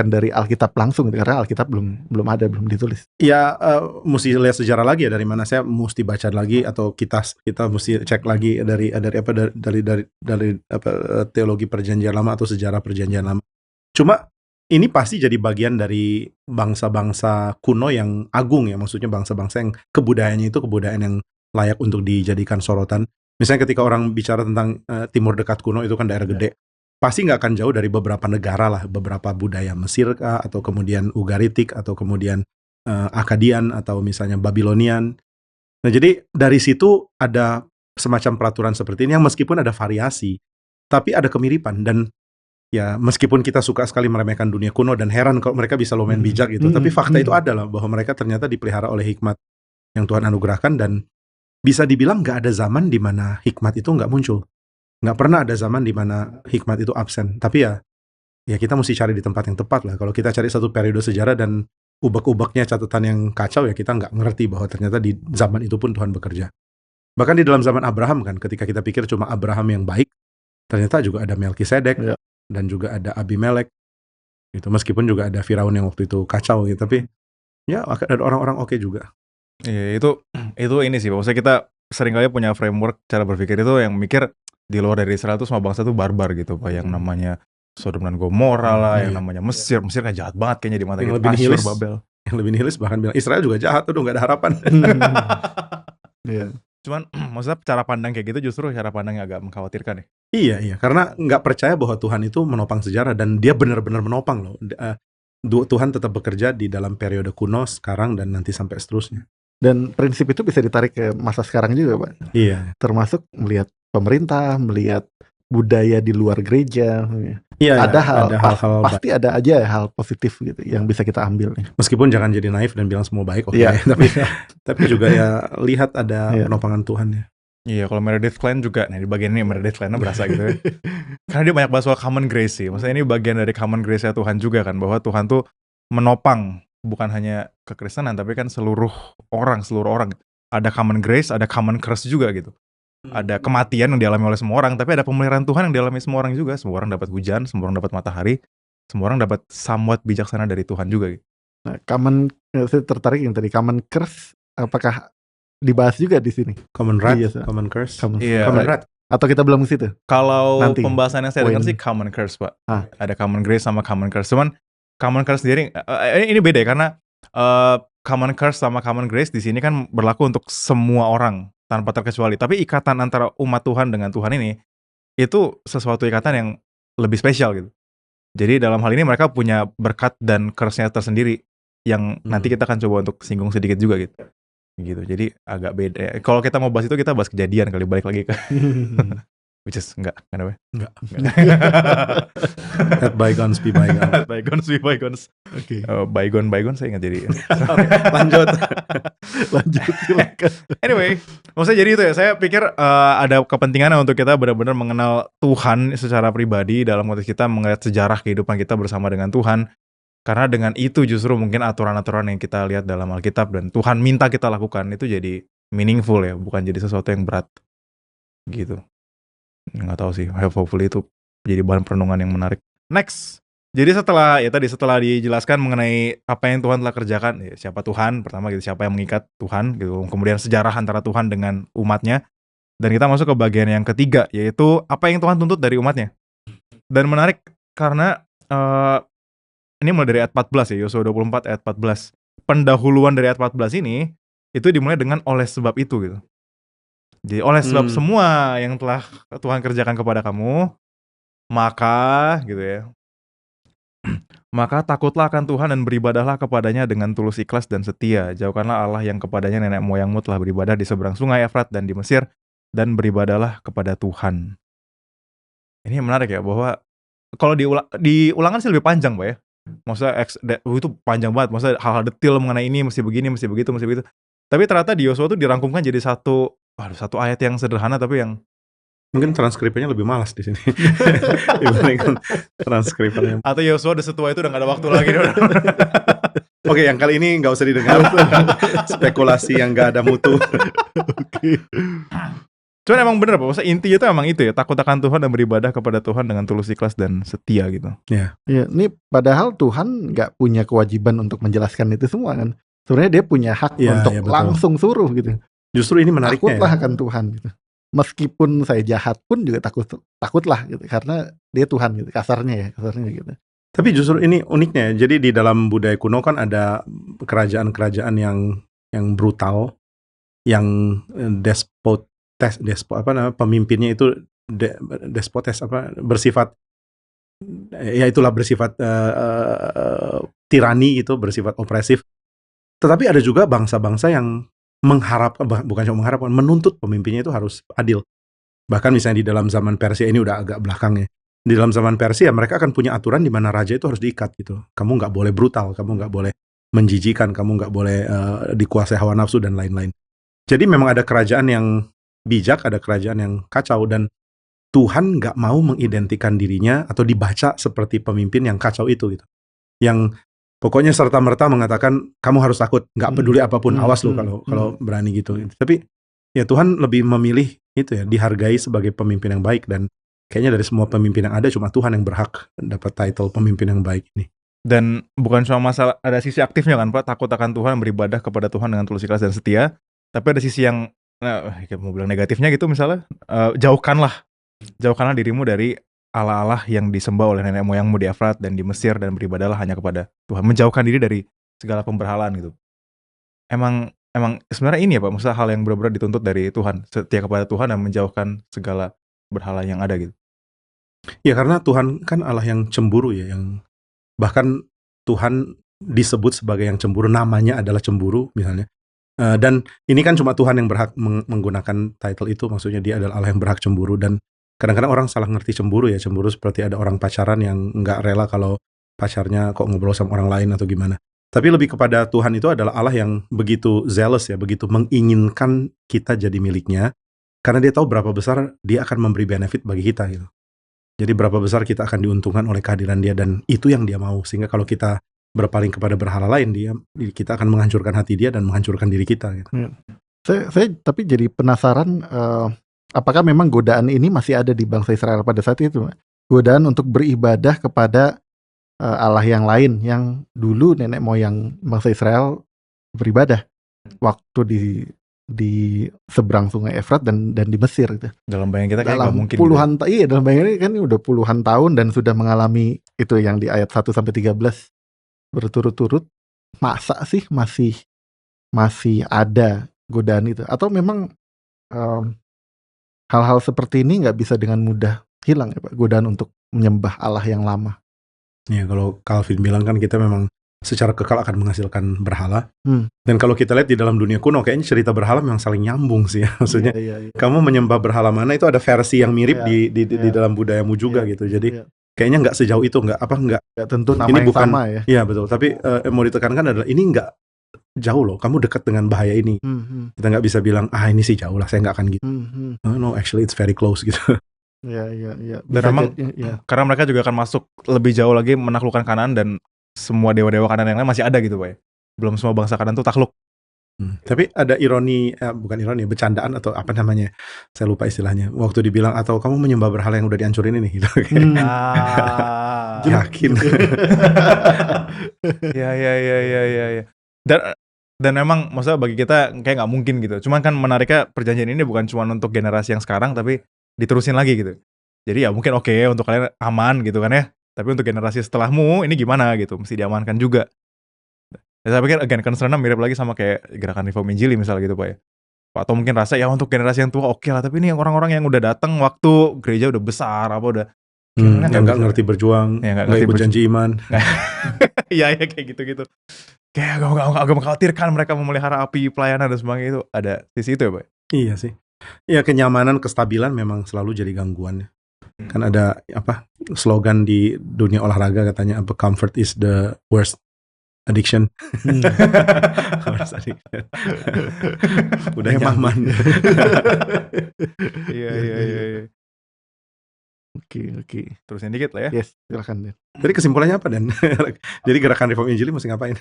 dari Alkitab langsung, karena Alkitab belum ada, belum ditulis. Ya, mesti lihat sejarah lagi ya, dari mana saya mesti baca lagi, atau kita mesti cek lagi dari teologi perjanjian lama atau sejarah perjanjian lama. Cuma ini pasti jadi bagian dari bangsa-bangsa kuno yang agung ya, maksudnya bangsa-bangsa yang kebudayaannya itu kebudayaan yang layak untuk dijadikan sorotan. Misalnya ketika orang bicara tentang Timur Dekat kuno, itu kan daerah gede. Pasti nggak akan jauh dari beberapa negara lah, beberapa budaya Mesir kah, atau kemudian Ugaritik, atau kemudian Akadian, atau misalnya Babilonian. Nah, jadi dari situ ada semacam peraturan seperti ini yang meskipun ada variasi, tapi ada kemiripan. Dan ya meskipun kita suka sekali meremehkan dunia kuno dan heran kalau mereka bisa lumayan bijak gitu, tapi fakta itu adalah bahwa mereka ternyata dipelihara oleh hikmat yang Tuhan anugerahkan, dan bisa dibilang nggak ada zaman di mana hikmat itu nggak muncul. Nggak pernah ada zaman di mana hikmat itu absen. Tapi ya kita mesti cari di tempat yang tepat lah. Kalau kita cari satu periode sejarah dan ubek-ubeknya catatan yang kacau, ya kita nggak ngerti bahwa ternyata di zaman itu pun Tuhan bekerja. Bahkan di dalam zaman Abraham kan, ketika kita pikir cuma Abraham yang baik, ternyata juga ada Melkisedek dan juga ada Abimelek. Gitu. Meskipun juga ada Firaun yang waktu itu kacau gitu, tapi ya ada orang-orang oke juga. Iya, itu ini sih, maksudnya kita seringkali punya framework cara berpikir itu yang mikir di luar dari Israel itu semua bangsa tuh barbar gitu Pak, yang namanya Sodom dan Gomora lah, yang namanya Mesir kan jahat banget kayaknya di mata kita. Asyur, Babel. Yang lebih nihilis bahkan bilang Israel juga jahat, udah nggak ada harapan. Cuman maksudnya cara pandang kayak gitu justru cara pandang yang agak mengkhawatirkan ya. Iya, karena nggak percaya bahwa Tuhan itu menopang sejarah, dan dia benar-benar menopang loh. Tuhan tetap bekerja di dalam periode kuno, sekarang, dan nanti sampai seterusnya. Dan prinsip itu bisa ditarik ke masa sekarang juga Pak. Iya. Termasuk melihat pemerintah, melihat budaya di luar gereja. Iya, ada hal pasti baik. ada aja hal positif gitu yang bisa kita ambil. Meskipun jangan jadi naif dan bilang semua baik, oke. Tapi juga ya lihat ada penopangan Tuhan ya. Iya, kalau Meredith Kline juga, nah di bagian ini Meredith Kline berasa gitu ya. Karena dia banyak bahas soal common grace sih. Maksudnya ini bagian dari common grace-nya Tuhan juga kan, bahwa Tuhan tuh menopang bukan hanya kekristenan, tapi kan seluruh orang. Ada common grace, ada common curse juga gitu. Ada kematian yang dialami oleh semua orang, tapi ada pemeliharaan Tuhan yang dialami semua orang juga. Semua orang dapat hujan, semua orang dapat matahari, semua orang dapat somewhat bijaksana dari Tuhan juga gitu. Nah, saya tertarik yang tadi common curse, apakah dibahas juga di sini? Common wrath, Iya, common curse, Iya. common wrath. Atau kita belum ke situ? Kalau Nanti. pembahasan yang saya dengar Poin. sih common curse, Pak. Ah. Ada common grace sama common curse. Cuman common curse sendiri ini beda ya, karena common curse sama common grace di sini kan berlaku untuk semua orang tanpa terkecuali. Tapi ikatan antara umat Tuhan dengan Tuhan ini itu sesuatu ikatan yang lebih spesial gitu. Jadi dalam hal ini mereka punya berkat dan curse-nya tersendiri yang nanti kita akan coba untuk singgung sedikit juga gitu. Jadi agak beda. Kalau kita mau bahas itu kita bahas kejadian kali, balik lagi ke which is enggak apa? Enggak. Let bygones be bygones. Let bygones be bygones. Oke. Bygone saya ingat jadi. Lanjut. Silakan. Anyway, maksudnya jadi itu ya. Saya pikir ada kepentingan untuk kita benar-benar mengenal Tuhan secara pribadi dalam konteks kita melihat sejarah kehidupan kita bersama dengan Tuhan. Karena dengan itu justru mungkin aturan-aturan yang kita lihat dalam Alkitab dan Tuhan minta kita lakukan itu jadi meaningful ya, bukan jadi sesuatu yang berat. Gitu. Nggak tahu sih, hopefully itu jadi bahan perenungan yang menarik. Next. Jadi setelah dijelaskan mengenai apa yang Tuhan telah kerjakan, ya, siapa Tuhan, pertama gitu, siapa yang mengikat Tuhan gitu, kemudian sejarah antara Tuhan dengan umatnya. Dan kita masuk ke bagian yang ketiga, yaitu apa yang Tuhan tuntut dari umatnya. Dan menarik karena ini mulai dari ayat 14 ya, Yosua 24 ayat 14. Pendahuluan dari ayat 14 ini, itu dimulai dengan oleh sebab itu gitu. Jadi oleh sebab semua yang telah Tuhan kerjakan kepada kamu, maka gitu ya, maka takutlah akan Tuhan dan beribadahlah kepadanya dengan tulus ikhlas dan setia. Jauhkanlah Allah yang kepadanya nenek moyangmu telah beribadah di seberang sungai Efrat dan di Mesir, dan beribadahlah kepada Tuhan. Ini menarik ya, bahwa kalau di ulangan sih lebih panjang Pak ya. Maksudnya itu panjang banget, maksudnya hal-hal detail mengenai ini mesti begini, mesti begitu, mesti begitu. Tapi ternyata di Yosua itu dirangkumkan jadi satu ayat yang sederhana tapi yang mungkin transkripnya lebih malas di sini dibandingkan transkripnya. Atau Yosua udah setua itu udah gak ada waktu lagi. Oke, yang kali ini nggak usah didengar. Spekulasi yang nggak ada mutu. Oke. Cuman emang bener Pak, maksudnya intinya itu emang itu ya, takut akan Tuhan dan beribadah kepada Tuhan dengan tulus ikhlas dan setia gitu. Ya. Ya, ini padahal Tuhan nggak punya kewajiban untuk menjelaskan itu semua kan. Sebenarnya dia punya hak untuk langsung suruh gitu. Justru ini menariknya. Takutlah akan Tuhan gitu. Meskipun saya jahat pun juga takutlah gitu, karena dia Tuhan gitu, kasarnya gitu. Tapi justru ini uniknya. Jadi di dalam budaya kuno kan ada kerajaan-kerajaan yang brutal, yang pemimpinnya itu despotes bersifat tirani itu, bersifat opresif. Tetapi ada juga bangsa-bangsa yang menuntut pemimpinnya itu harus adil. Bahkan misalnya di dalam zaman Persia, ini udah agak belakang ya. Di dalam zaman Persia mereka akan punya aturan di mana raja itu harus diikat gitu. Kamu nggak boleh brutal, kamu nggak boleh menjijikan, kamu nggak boleh dikuasai hawa nafsu dan lain-lain. Jadi memang ada kerajaan yang bijak, ada kerajaan yang kacau, dan Tuhan nggak mau mengidentikan dirinya atau dibaca seperti pemimpin yang kacau itu gitu. Yang pokoknya serta-merta mengatakan kamu harus takut, nggak peduli apapun, awas lo kalau berani gitu. Tapi ya Tuhan lebih memilih itu ya, dihargai sebagai pemimpin yang baik, dan kayaknya dari semua pemimpin yang ada cuma Tuhan yang berhak dapat title pemimpin yang baik ini. Dan bukan cuma masalah, ada sisi aktifnya kan Pak, takut akan Tuhan, beribadah kepada Tuhan dengan tulus ikhlas dan setia. Tapi ada sisi yang mau bilang negatifnya gitu, misalnya jauhkanlah dirimu dari Allah-Allah yang disembah oleh nenek moyangmu di Efrat dan di Mesir, dan beribadahlah hanya kepada Tuhan. Menjauhkan diri dari segala pemberhalaan gitu. Emang sebenarnya ini ya Pak, maksudnya hal yang benar-benar dituntut dari Tuhan, setia kepada Tuhan dan menjauhkan segala berhala yang ada gitu. Ya karena Tuhan kan Allah yang cemburu ya, yang bahkan Tuhan disebut sebagai yang cemburu, namanya adalah cemburu misalnya. Dan ini kan cuma Tuhan yang berhak menggunakan title itu, maksudnya dia adalah Allah yang berhak cemburu. Dan kadang-kadang orang salah ngerti cemburu ya, cemburu seperti ada orang pacaran yang nggak rela kalau pacarnya kok ngobrol sama orang lain atau gimana. Tapi lebih kepada Tuhan itu adalah Allah yang begitu zealous ya, begitu menginginkan kita jadi miliknya, karena dia tahu berapa besar dia akan memberi benefit bagi kita gitu. Jadi berapa besar kita akan diuntungkan oleh kehadiran dia, dan itu yang dia mau. Sehingga kalau kita berpaling kepada berhala lain, kita akan menghancurkan hati dia dan menghancurkan diri kita gitu. Saya tapi jadi penasaran, apakah memang godaan ini masih ada di bangsa Israel pada saat itu? Godaan untuk beribadah kepada Allah yang lain yang dulu nenek moyang bangsa Israel beribadah waktu di seberang Sungai Efrat dan di Mesir gitu. Dalam bayangan kita kayak nggak Dalam mungkin puluhan iya, dalam bayangan ini kan ini udah puluhan tahun dan sudah mengalami itu yang di ayat 1 sampai 13 berturut-turut. Masa sih masih ada godaan itu, atau memang hal-hal seperti ini nggak bisa dengan mudah hilang ya Pak, godaan untuk menyembah Allah yang lama. Ya, kalau Calvin bilang kan kita memang secara kekal akan menghasilkan berhala. Dan kalau kita lihat di dalam dunia kuno, kayaknya cerita berhala memang saling nyambung sih ya. Maksudnya Iya. kamu menyembah berhala mana itu ada versi yang mirip di dalam budayamu juga gitu. Jadi kayaknya nggak sejauh itu, nggak tentu nama ini yang bukan sama ya. Iya betul. Tapi mau ditekankan adalah ini nggak jauh loh. Kamu dekat dengan bahaya ini. Kita nggak bisa bilang ini sih jauh lah. Saya nggak akan gitu. No, actually it's very close gitu. Iya. Dan memang karena mereka juga akan masuk lebih jauh lagi menaklukkan Kanaan dan semua dewa-dewa Kanaan yang lain masih ada gitu Pak ya. Belum semua bangsa Kanaan tuh takluk. Tapi ada ironi, bukan ironi, bercandaan atau apa namanya, saya lupa istilahnya. Waktu dibilang atau kamu menyembah berhala yang udah dihancurin ini gitu. Yakin. Ya. Dan memang maksudnya bagi kita kayak nggak mungkin gitu. Cuman kan menariknya perjanjian ini bukan cuma untuk generasi yang sekarang tapi diterusin lagi gitu. Jadi ya mungkin oke untuk kalian aman gitu kan ya. Tapi untuk generasi setelahmu ini gimana gitu, mesti diamankan juga. Dan saya pikir again concern-nya mirip lagi sama kayak gerakan Reform Injili misalnya gitu Pak ya. Atau mungkin rasa ya untuk generasi yang tua oke lah, tapi ini orang-orang yang udah datang waktu gereja udah besar apa udah yang nggak ngerti berjuang, nggak berjanji iman. Iya kayak gitu-gitu. Kayak agak mengkhawatirkan mereka memelihara api pelayanan dan sebagainya, itu ada sisi itu ya Pak? Iya sih. Ya kenyamanan, kestabilan memang selalu jadi gangguan. Kan ada slogan di dunia olahraga katanya comfort is the worst addiction. Udah nyaman. Iya. Oke. Terusin dikit lah ya. Yes, silakan. Jadi kesimpulannya apa Dan? Jadi gerakan Reform Injili mesti ngapain?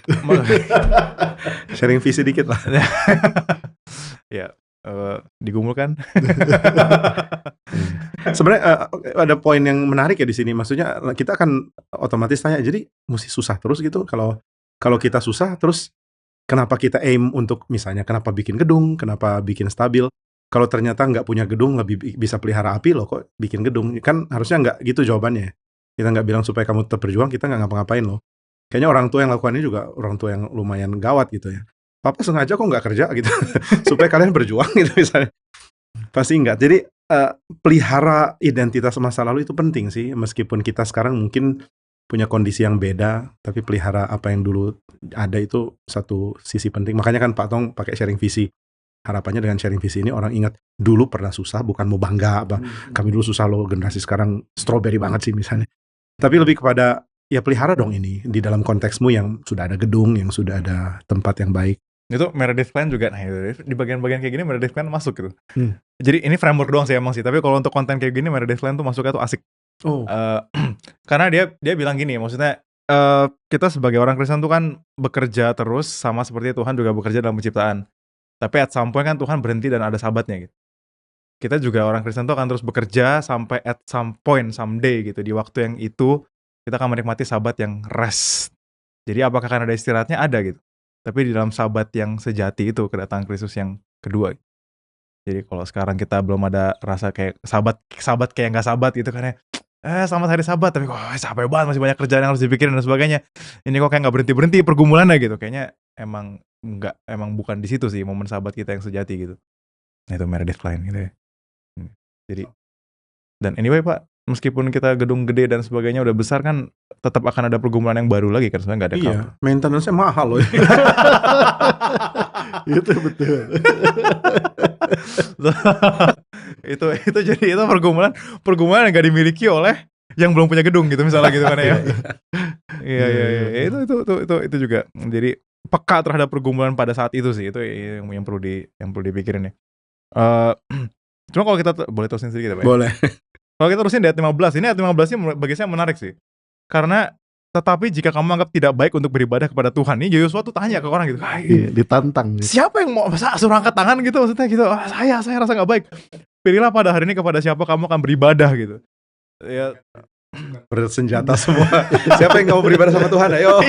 Sharing visi dikit lah. Ya, digumulkan. Sebenarnya ada poin yang menarik ya di sini. Maksudnya kita akan otomatis tanya, jadi mesti susah terus gitu. Kalau kita susah terus, kenapa kita aim untuk misalnya kenapa bikin gedung, kenapa bikin stabil? Kalau ternyata nggak punya gedung lebih bisa pelihara api loh, kok bikin gedung? Kan harusnya nggak gitu jawabannya. Kita nggak bilang supaya kamu tetap berjuang, kita nggak ngapa-ngapain loh. Kayaknya orang tua yang lakukan ini juga orang tua yang lumayan gawat gitu ya. Papa sengaja kok nggak kerja gitu supaya kalian berjuang gitu misalnya. Pasti nggak. Jadi pelihara identitas masa lalu itu penting sih. Meskipun kita sekarang mungkin punya kondisi yang beda, tapi pelihara apa yang dulu ada itu satu sisi penting. Makanya kan Pak Tong pakai sharing visi. Harapannya dengan sharing visi ini orang ingat dulu pernah susah, bukan mau bangga apa kami dulu susah loh, generasi sekarang strawberry banget sih misalnya. Tapi lebih kepada ya pelihara dong ini di dalam konteksmu yang sudah ada gedung, yang sudah ada tempat yang baik. Itu Meredith Kline juga, nah di bagian-bagian kayak gini Meredith Kline masuk gitu. Jadi ini framework doang sih emang sih, tapi kalau untuk konten kayak gini Meredith Kline tuh masuknya tuh asik. Karena dia bilang gini, maksudnya kita sebagai orang Kristen tuh kan bekerja terus sama seperti Tuhan juga bekerja dalam penciptaan. Tapi at some point kan Tuhan berhenti dan ada sabatnya gitu. Kita juga orang Kristen tuh akan terus bekerja sampai at some point, someday gitu. Di waktu yang itu kita akan menikmati sabat yang rest. Jadi apakah akan ada istirahatnya? Ada gitu. Tapi di dalam sabat yang sejati itu kedatangan Kristus yang kedua. Jadi kalau sekarang kita belum ada rasa kayak sabat kayak nggak sabat gitu kan ya. Selamat hari sabat, tapi kok capek banget, masih banyak kerjaan yang harus dipikirin dan sebagainya. Ini kok kayak nggak berhenti pergumulannya gitu. Kayaknya emang bukan di situ sih momen sahabat kita yang sejati gitu. Nah itu Meredith Kline gitu ya. Jadi dan anyway Pak, meskipun kita gedung gede dan sebagainya udah besar kan tetap akan ada pergumulan yang baru lagi kan, sebenarnya nggak ada Iya, maintenance-nya mahal loh. Itu betul. itu jadi itu pergumulan yang nggak dimiliki oleh yang belum punya gedung gitu misalnya gitu kan ya. Iya. Itu juga jadi peka terhadap pergumulan pada saat itu sih, itu yang perlu dipikirin ya. Cuma kalau kita boleh terusin sedikit ya Pak? Boleh. Kalau kita terusin di ayat 15, ini ayat 15-nya bagi saya menarik sih. Karena tetapi jika kamu anggap tidak baik untuk beribadah kepada Tuhan, ini Yosua tuh tanya ke orang gitu. Ditantang. Gitu. Siapa yang mau suruh angkat tangan gitu maksudnya gitu. Saya rasa nggak baik. Pilihlah pada hari ini kepada siapa kamu akan beribadah gitu. Ya bersenjata semua. Siapa yang nggak mau beribadah sama Tuhan? Ayo.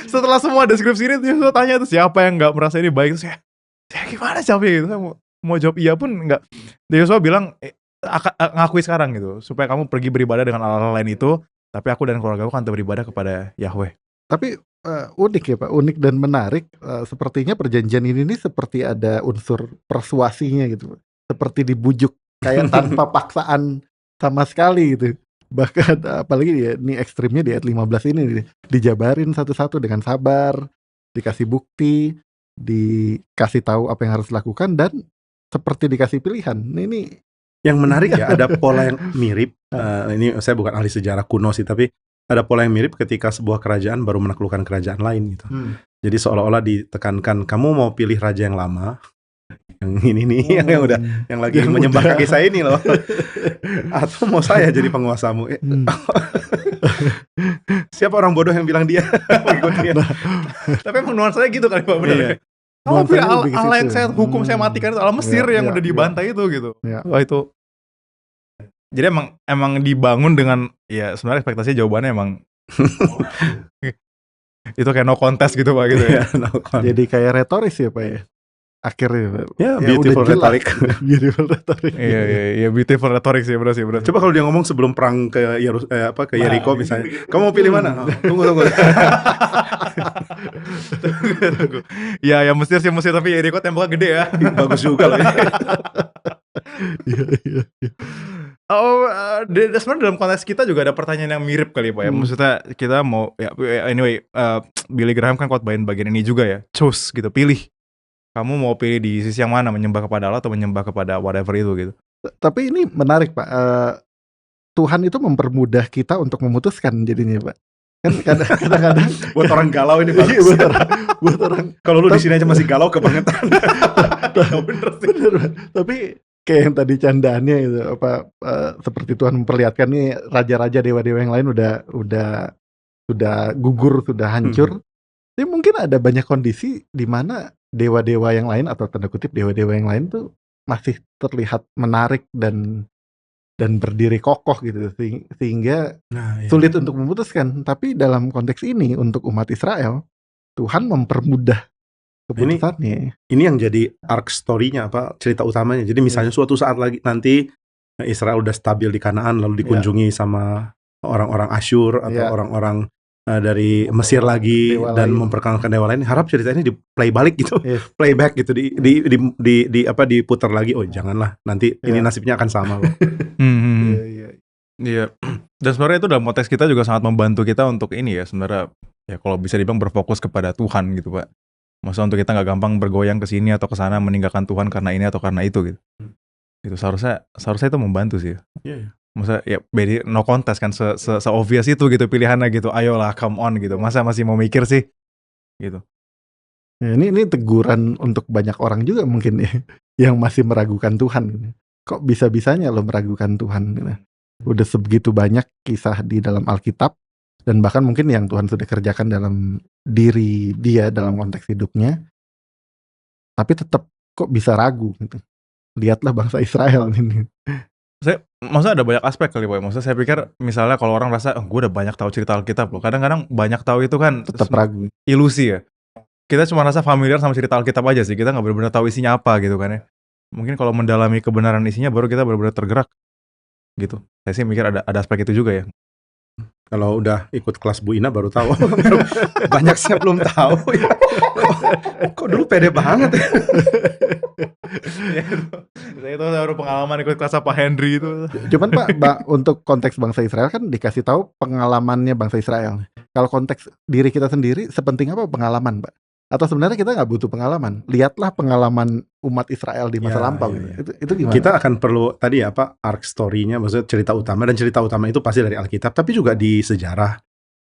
Setelah semua deskripsi ini Yosua tanya tuh siapa yang nggak merasa ini baik, terus saya gimana jawabnya gitu. Saya mau jawab iya pun nggak. Yosua bilang ngakui sekarang gitu supaya kamu pergi beribadah dengan Allah lain itu, tapi aku dan keluarga aku akan beribadah kepada Yahweh. Tapi unik ya Pak, unik dan menarik. Sepertinya perjanjian ini nih seperti ada unsur persuasinya gitu, seperti dibujuk kayak tanpa paksaan sama sekali gitu. Bahkan apalagi ya, ini ekstrimnya di ayat 15 ini dijabarin satu-satu dengan sabar, dikasih bukti, dikasih tahu apa yang harus dilakukan, dan seperti dikasih pilihan. Ini yang menarik ya, ada pola yang mirip. Ini saya bukan ahli sejarah kuno sih, tapi ada pola yang mirip ketika sebuah kerajaan baru menaklukkan kerajaan lain gitu. Jadi seolah-olah ditekankan, kamu mau pilih raja yang lama, yang ini nih, yang lagi menyembah kaki saya ini loh, atau mau saya jadi penguasamu? Siapa orang bodoh yang bilang dia? Tapi emang nuansanya gitu kali Pak, benar ya? Kamu pilih Allah yang saya hukum, saya matikan itu Allah Mesir yang udah dibantai itu gitu. Wah itu. Jadi emang dibangun dengan ya sebenarnya ekspektasinya jawabannya emang itu kayak no contest gitu Pak gitu ya. Jadi kayak retoris ya Pak ya. Akhirnya beautiful rhetoric. Beautiful rhetoric. Iya beautiful rhetoric sih benar. Coba kalau dia ngomong sebelum perang ke Yeriko misalnya, kamu mau pilih mana? Tunggu. Ya Mesir tapi Yeriko temboknya gede ya. Bagus juga loh. Iya. Sebenarnya dalam konteks kita juga ada pertanyaan yang mirip kali Pak ya. Maksudnya kita mau anyway, Billy Graham kan khotbahin bagian ini juga ya. Choose gitu, pilih. Kamu mau pilih di sisi yang mana, menyembah kepada Allah atau menyembah kepada whatever itu gitu. Tapi ini menarik Pak. Tuhan itu mempermudah kita untuk memutuskan jadinya Pak. Kan kadang-kadang buat orang galau ini Pak. buat orang. Kalau lu di sini aja masih galau kebangetan. Bener sih. Tapi kayak yang tadi candaannya itu seperti Tuhan memperlihatkan nih raja-raja dewa-dewa yang lain udah gugur, sudah hancur. Tapi mungkin ada banyak kondisi di mana dewa-dewa yang lain atau tanda kutip dewa-dewa yang lain tuh masih terlihat menarik dan berdiri kokoh gitu, sehingga sulit untuk memutuskan. Tapi dalam konteks ini untuk umat Israel, Tuhan mempermudah keputusannya. Ini yang jadi arc story-nya cerita utamanya. Jadi misalnya suatu saat lagi nanti Israel udah stabil di Kanaan lalu dikunjungi sama orang-orang Asyur atau orang-orang dari Mesir lagi dan memperkenalkan dewa lain, harap cerita ini di play balik gitu, playback gitu, diputar lagi. Oh janganlah, nanti ini nasibnya akan sama loh. Iya. Dan sebenarnya itu dalam konteks kita juga sangat membantu kita untuk ini ya sebenarnya ya kalau bisa dibilang berfokus kepada Tuhan gitu Pak. Maksudnya untuk kita nggak gampang bergoyang ke sini atau ke sana meninggalkan Tuhan karena ini atau karena itu gitu. Itu seharusnya itu membantu sih. Iya. Maksudnya ya beda no contest kan se-obvious itu gitu pilihannya gitu. Ayolah come on gitu. Masa masih mau mikir sih? Gitu. Ya, ini teguran untuk banyak orang juga mungkin ya yang masih meragukan Tuhan gitu. Kok bisa-bisanya lo meragukan Tuhan gitu. Udah sebegitu banyak kisah di dalam Alkitab dan bahkan mungkin yang Tuhan sudah kerjakan dalam diri dia dalam konteks hidupnya. Tapi tetap kok bisa ragu gitu. Lihatlah bangsa Israel ini. Maksudnya ada banyak aspek kali Pak. Maksudnya saya pikir misalnya kalau orang rasa gue udah banyak tahu cerita Alkitab loh. Kadang-kadang banyak tahu itu kan tetap ragu. Ilusi ya. Kita cuma rasa familiar sama cerita Alkitab aja sih. Kita nggak benar-benar tahu isinya apa gitu kan ya. Mungkin kalau mendalami kebenaran isinya baru kita benar-benar tergerak gitu. Saya sih mikir ada aspek itu juga ya. Kalau udah ikut kelas Bu Ina baru tahu. Banyak saya belum tahu ya. Kok dulu pede banget ya. Saya itu baru pengalaman ikut kelas Pak Henry itu. Cuman Pak, untuk konteks bangsa Israel kan dikasih tahu pengalamannya bangsa Israel. Kalau konteks diri kita sendiri, sepenting apa pengalaman Pak? Atau sebenarnya kita nggak butuh pengalaman? Lihatlah pengalaman umat Israel di masa lampau. Itu gimana? Kita akan perlu tadi arc story-nya, maksudnya cerita utama, dan cerita utama itu pasti dari Alkitab, tapi juga di sejarah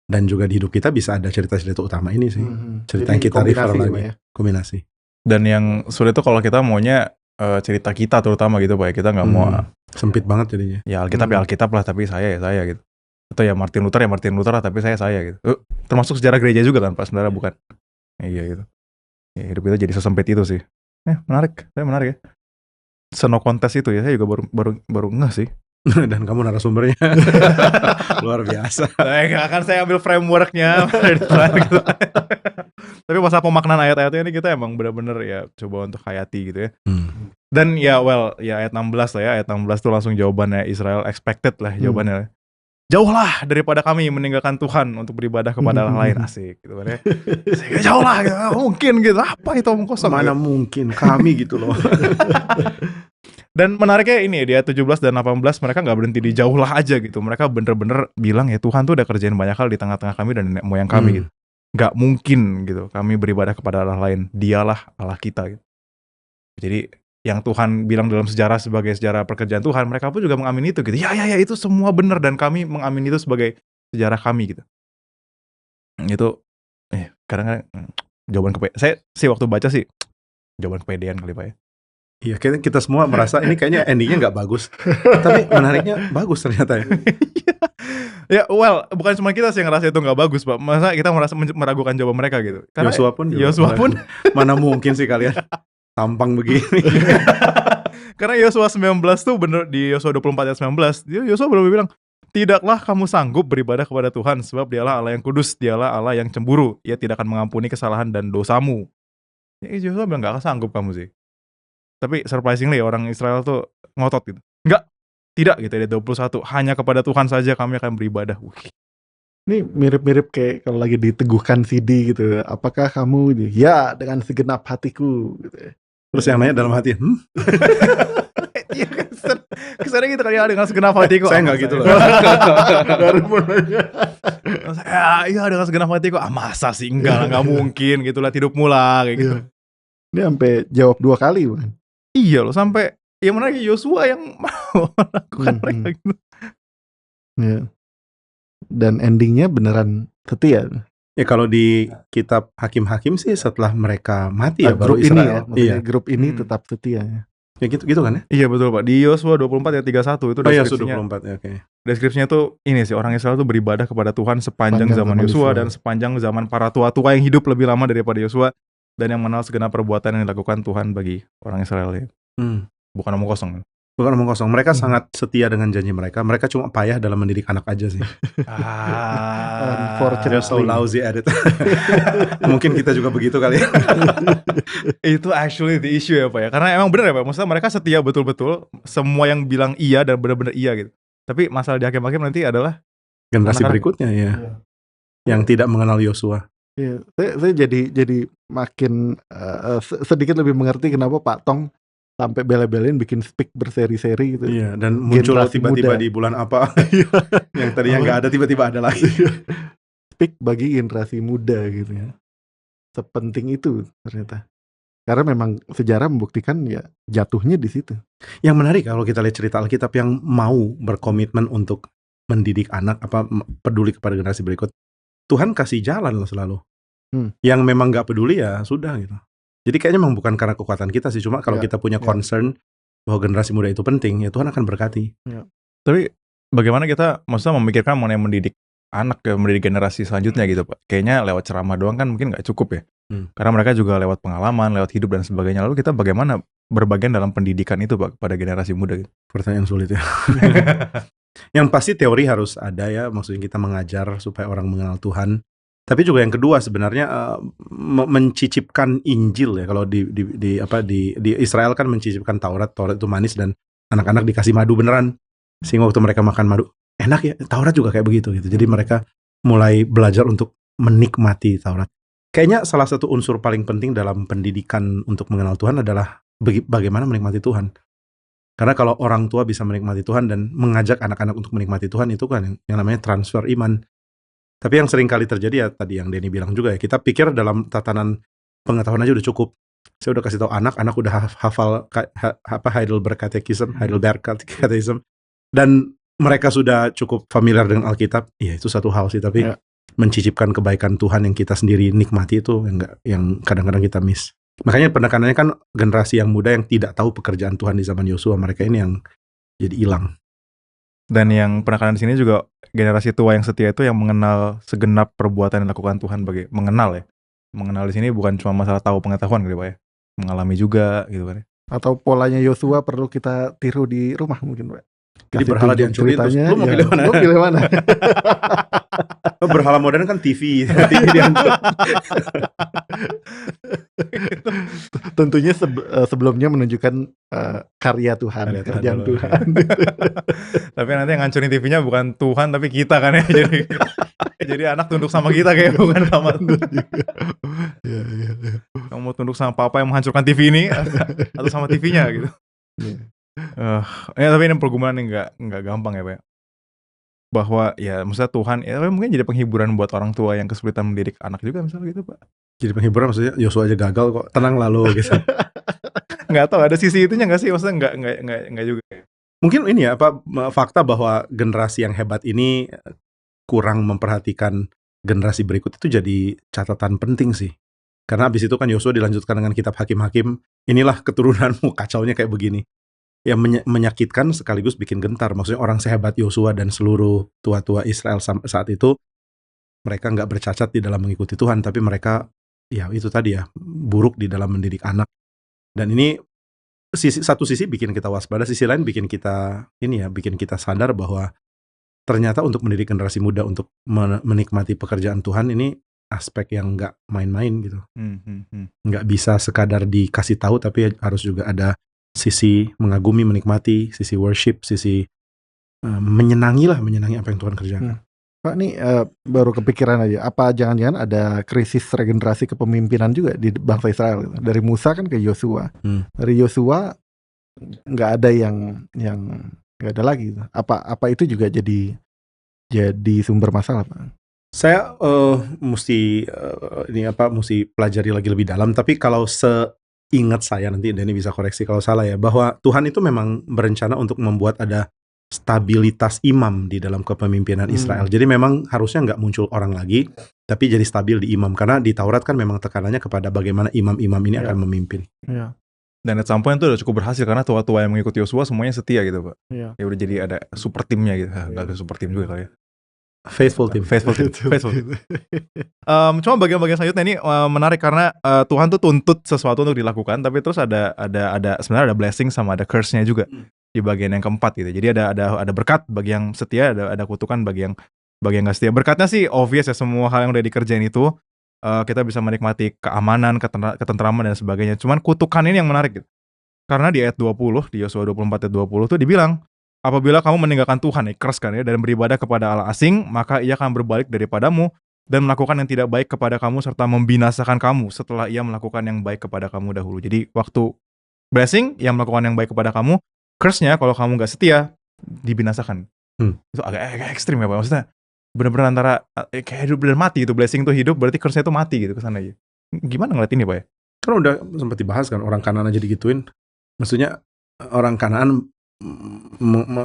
dan juga di hidup kita bisa ada cerita-cerita utama ini sih. Cerita yang kita refer lagi. Ya? Kombinasi. Dan yang sulit itu kalau kita maunya cerita kita terutama gitu Pak. Kita nggak mau sempit banget jadinya. Ya Alkitab ya Alkitab lah, tapi saya gitu. Atau ya Martin Luther lah, tapi saya gitu. Termasuk sejarah gereja juga kan Pak, sebenarnya bukan. Iya gitu. Ya, hidup kita jadi sesempit itu sih. Menarik ya. Seno kontes itu ya, saya juga baru ngeh sih. Dan kamu narasumbernya luar biasa. Akan saya ambil frameworknya. Gitu. Tapi masa pemaknaan ayat-ayatnya ini kita emang benar-benar ya coba untuk hayati gitu ya. Dan ya ayat 16 lah ya. Ayat 16 tuh langsung jawabannya Israel expected lah jawabannya. Jauhlah daripada kami meninggalkan Tuhan untuk beribadah kepada Allah lain. Asik gitu kan ya. Jauhlah gitu. Mungkin gitu. Apa itu omong kosong? Mana gitu. mungkin kami gitu loh. Dan menariknya ini di ayat 17 dan 18 mereka gak berhenti di jauhlah aja gitu. Mereka bener-bener bilang ya Tuhan tuh udah kerjain banyak hal di tengah-tengah kami dan nenek moyang kami gitu. Gak mungkin gitu kami beribadah kepada Allah lain. Dialah Allah kita gitu. Jadi yang Tuhan bilang dalam sejarah sebagai sejarah pekerjaan Tuhan, mereka pun juga mengamini itu gitu. Ya itu semua benar dan kami mengamini itu sebagai sejarah kami gitu. Itu kadang-kadang jawaban saya sih waktu baca sih jawaban kepedean kali Pak ya. Iya, kita semua merasa ini kayaknya endingnya nggak bagus. Tapi menariknya bagus ternyata ya. Ya bukan cuma kita sih yang ngerasa itu nggak bagus Pak. Masa kita merasa meragukan jawaban mereka gitu. Karena Yosua pun mana mungkin sih kalian tampang begini. Karena Yosua 19 tuh bener di Yosua 24 ayat 19 Yosua bener bilang, tidaklah kamu sanggup beribadah kepada Tuhan sebab dialah Allah yang kudus, dialah Allah yang cemburu, ia tidak akan mengampuni kesalahan dan dosamu. Ya Yosua bilang gak sanggup kamu sih. Tapi surprisingly orang Israel tuh ngotot gitu. Tidak gitu ya 21, hanya kepada Tuhan saja kami akan beribadah. Ini mirip-mirip kayak kalau lagi diteguhkan CD gitu. Apakah kamu ya dengan segenap hatiku gitu ya. Terus yang nanya dalam hati, Iya kesannya gitu kali ya dengan segenap hatiku. Saya nggak gitu loh. Baru mau nanya. Iya dengan segenap hatiku. Masa sih enggak lah, nggak mungkin gitu lah hidupmu lah kayak gitu. Ini sampai jawab 2 kali bukan? Iya loh sampai yang menarik Yosua yang mau melakukan mereka gitu. Ya. Dan endingnya beneran setia. Ya kalau di kitab Hakim-Hakim sih setelah mereka mati ya grup baru ini Israel. ya, maksudnya grup ini tetap setia ya. Ya gitu kan ya? Iya betul Pak. Di Yosua 24 ayat 31 itu deskripsinya. 24 ya, oke. Deskripsinya tuh ini sih orang Israel tuh beribadah kepada Tuhan sepanjang zaman Yosua dan sepanjang zaman para tua-tua yang hidup lebih lama daripada Yosua dan yang mengenal segenap perbuatan yang dilakukan Tuhan bagi orang Israel ya. Bukan omong kosong. Bukan omong kosong. Mereka sangat setia dengan janji mereka. Mereka cuma payah dalam mendidik anak aja sih. They're so lousy at it. Mungkin kita juga begitu kali ya. Itu actually the issue ya Pak ya. Karena emang benar ya Pak. Maksudnya mereka setia betul-betul. Semua yang bilang iya dan benar-benar iya gitu. Tapi masalah di hakim-hakim nanti adalah generasi berikutnya ya. Yang tidak mengenal Yosua. Iya, saya jadi makin sedikit lebih mengerti kenapa Pak Tong sampai bela-belain bikin speak berseri-seri gitu. Iya, dan muncul tiba-tiba di bulan apa yang tadinya nggak ada tiba-tiba ada lagi. Speak bagi generasi muda gitu ya. Sepenting itu ternyata. Karena memang sejarah membuktikan ya jatuhnya di situ. Yang menarik kalau kita lihat cerita Alkitab yang mau berkomitmen untuk mendidik anak peduli kepada generasi berikut. Tuhan kasih jalan loh selalu. Yang memang nggak peduli ya sudah gitu. Jadi kayaknya memang bukan karena kekuatan kita sih, cuma kalau kita punya concern bahwa generasi muda itu penting, ya Tuhan akan berkati. Ya. Tapi bagaimana kita maksudnya memikirkan mengenai mendidik anak ya, mendidik generasi selanjutnya gitu Pak. Kayaknya lewat ceramah doang kan mungkin nggak cukup ya. Karena mereka juga lewat pengalaman, lewat hidup dan sebagainya. Lalu kita bagaimana berbagian dalam pendidikan itu Pak kepada generasi muda gitu? Pertanyaan sulit ya. Yang pasti teori harus ada ya, maksudnya kita mengajar supaya orang mengenal Tuhan. Tapi juga yang kedua sebenarnya mencicipkan Injil ya. Kalau di Israel kan mencicipkan Taurat itu manis dan anak-anak dikasih madu beneran. Sehingga waktu mereka makan madu, enak ya. Taurat juga kayak begitu gitu. Jadi mereka mulai belajar untuk menikmati Taurat. Kayaknya salah satu unsur paling penting dalam pendidikan untuk mengenal Tuhan adalah bagaimana menikmati Tuhan. Karena kalau orang tua bisa menikmati Tuhan dan mengajak anak-anak untuk menikmati Tuhan, itu kan yang namanya transfer iman. Tapi yang sering kali terjadi ya tadi yang Denny bilang juga ya, kita pikir dalam tatanan pengetahuan aja udah cukup. Saya udah kasih tahu anak udah hafal Heidelberg Catechism, dan mereka sudah cukup familiar dengan Alkitab. Ya itu satu hal sih, tapi mencicipkan kebaikan Tuhan yang kita sendiri nikmati itu yang kadang-kadang kita miss. Makanya penekanannya kan generasi yang muda yang tidak tahu pekerjaan Tuhan di zaman Yosua, mereka ini yang jadi hilang. Dan yang penekanan di sini juga generasi tua yang setia itu yang mengenal segenap perbuatan yang dilakukan Tuhan bagi mengenal ya. Mengenal di sini bukan cuma masalah tahu pengetahuan gitu Pak ya. Mengalami juga gitu kan. Atau polanya Yosua perlu kita tiru di rumah mungkin Pak. Jadi kasih berhala tunjuk dihancurin terus, ceritanya, lu mau ya, pilih mana? lu pilih mana? Berhala modern kan TV, TV dihancur. Tentunya sebelumnya menunjukkan karya Tuhan, Karya Tuhan kerjaan dulu, Tuhan. Tapi nanti yang ngancurin TV-nya bukan Tuhan tapi kita kan ya. Jadi anak tunduk sama kita kayak bukan sama Iya, iya, iya. kamu mau tunduk sama papa yang menghancurkan TV ini atau sama TV-nya gitu. Iya. Tapi ini pergumulan yang nggak gampang ya Pak. Bahwa ya maksudnya Tuhan ya mungkin jadi penghiburan buat orang tua yang kesulitan mendidik anak juga misalnya gitu Pak. Jadi penghiburan maksudnya Yosua aja gagal kok, tenang lalu gitu. Nggak tahu ada sisi itunya nggak sih, maksudnya nggak juga. Mungkin ini ya fakta bahwa generasi yang hebat ini kurang memperhatikan generasi berikut itu jadi catatan penting sih. Karena abis itu kan Yosua dilanjutkan dengan kitab Hakim-Hakim, inilah keturunanmu, kacaunya kayak begini. Yang menyakitkan sekaligus bikin gentar. Maksudnya orang sehebat Yosua dan seluruh tua-tua Israel saat itu, mereka nggak bercacat di dalam mengikuti Tuhan, tapi mereka ya itu tadi ya, buruk di dalam mendidik anak. Dan ini satu sisi bikin kita waspada, sisi lain bikin kita bikin kita sadar bahwa ternyata untuk mendidik generasi muda untuk menikmati pekerjaan Tuhan ini aspek yang nggak main-main gitu. Nggak bisa sekadar dikasih tahu, tapi harus juga ada sisi mengagumi, menikmati, sisi worship, sisi menyenangi apa yang Tuhan kerjakan. Pak, nih baru kepikiran aja, apa jangan-jangan ada krisis regenerasi kepemimpinan juga di bangsa Israel gitu. Dari Musa kan ke Yosua. Dari Yosua nggak ada yang nggak ada lagi gitu. Apa itu juga jadi sumber masalah Pak? Saya mesti pelajari lagi lebih dalam, tapi kalau seingat saya, nanti Denny bisa koreksi kalau salah ya, bahwa Tuhan itu memang berencana untuk membuat ada stabilitas imam di dalam kepemimpinan Israel. Jadi memang harusnya nggak muncul orang lagi, tapi jadi stabil di imam. Karena di Taurat kan memang tekanannya kepada bagaimana imam-imam ini akan memimpin. Iya. Dan at some point itu udah cukup berhasil karena tua-tua yang mengikuti Yosua semuanya setia gitu Pak. Iya. Ya udah jadi ada super timnya gitu. Nggak ada super tim juga kali ya. Faithful team. Cuma bagian-bagian selanjutnya ini menarik karena Tuhan tuh tuntut sesuatu untuk dilakukan, tapi terus ada sebenarnya ada blessing sama ada curse-nya juga di bagian yang keempat gitu. Jadi ada berkat bagi yang setia, ada kutukan bagi yang nggak setia. Berkatnya sih obvious ya, semua hal yang udah dikerjain itu kita bisa menikmati keamanan, ketentraman dan sebagainya. Cuman kutukan ini yang menarik gitu. Karena di ayat 20, di Yosua 24 ayat 20 tuh dibilang, apabila kamu meninggalkan Tuhan, curse kan ya, dan beribadah kepada Allah asing, maka ia akan berbalik daripadamu dan melakukan yang tidak baik kepada kamu serta membinasakan kamu setelah ia melakukan yang baik kepada kamu dahulu. Jadi waktu blessing, ia melakukan yang baik kepada kamu, curse-nya kalau kamu nggak setia, dibinasakan. Itu agak ekstrim ya Pak, maksudnya benar-benar antara kayak hidup dan mati gitu. Blessing itu hidup, berarti curse-nya itu mati gitu kesana aja. Gimana ngeliat ini Pak ya? Kan udah sempat dibahas kan, orang Kanaan aja digituin. Maksudnya orang Kanaan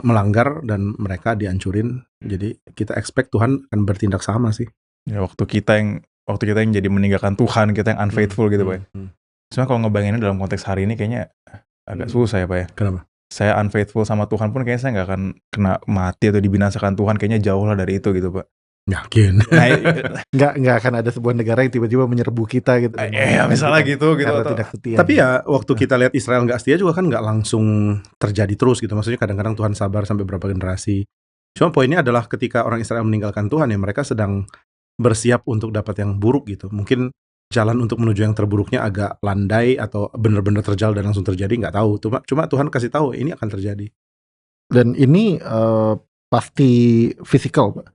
melanggar dan mereka dihancurin. Jadi kita expect Tuhan akan bertindak sama sih. Ya waktu kita yang jadi meninggalkan Tuhan, kita yang unfaithful gitu Pak ya. Sebenarnya kalau ngebayanginnya dalam konteks hari ini kayaknya agak susah ya Pak ya. Kenapa? Saya unfaithful sama Tuhan pun kayaknya saya nggak akan kena mati atau dibinasakan Tuhan, kayaknya jauh lah dari itu gitu Pak. Yakin. Nggak akan ada sebuah negara yang tiba-tiba menyerbu kita gitu. Misalnya gitu. Karena tidak setia. Tapi ya waktu kita lihat Israel nggak setia juga kan nggak langsung terjadi terus gitu. Maksudnya kadang-kadang Tuhan sabar sampai berapa generasi. Cuma poinnya adalah ketika orang Israel meninggalkan Tuhan ya mereka sedang bersiap untuk dapat yang buruk gitu. Mungkin jalan untuk menuju yang terburuknya agak landai atau benar-benar terjal dan langsung terjadi, nggak tahu. Cuma Tuhan kasih tahu ini akan terjadi. Dan ini pasti fisikal Pak.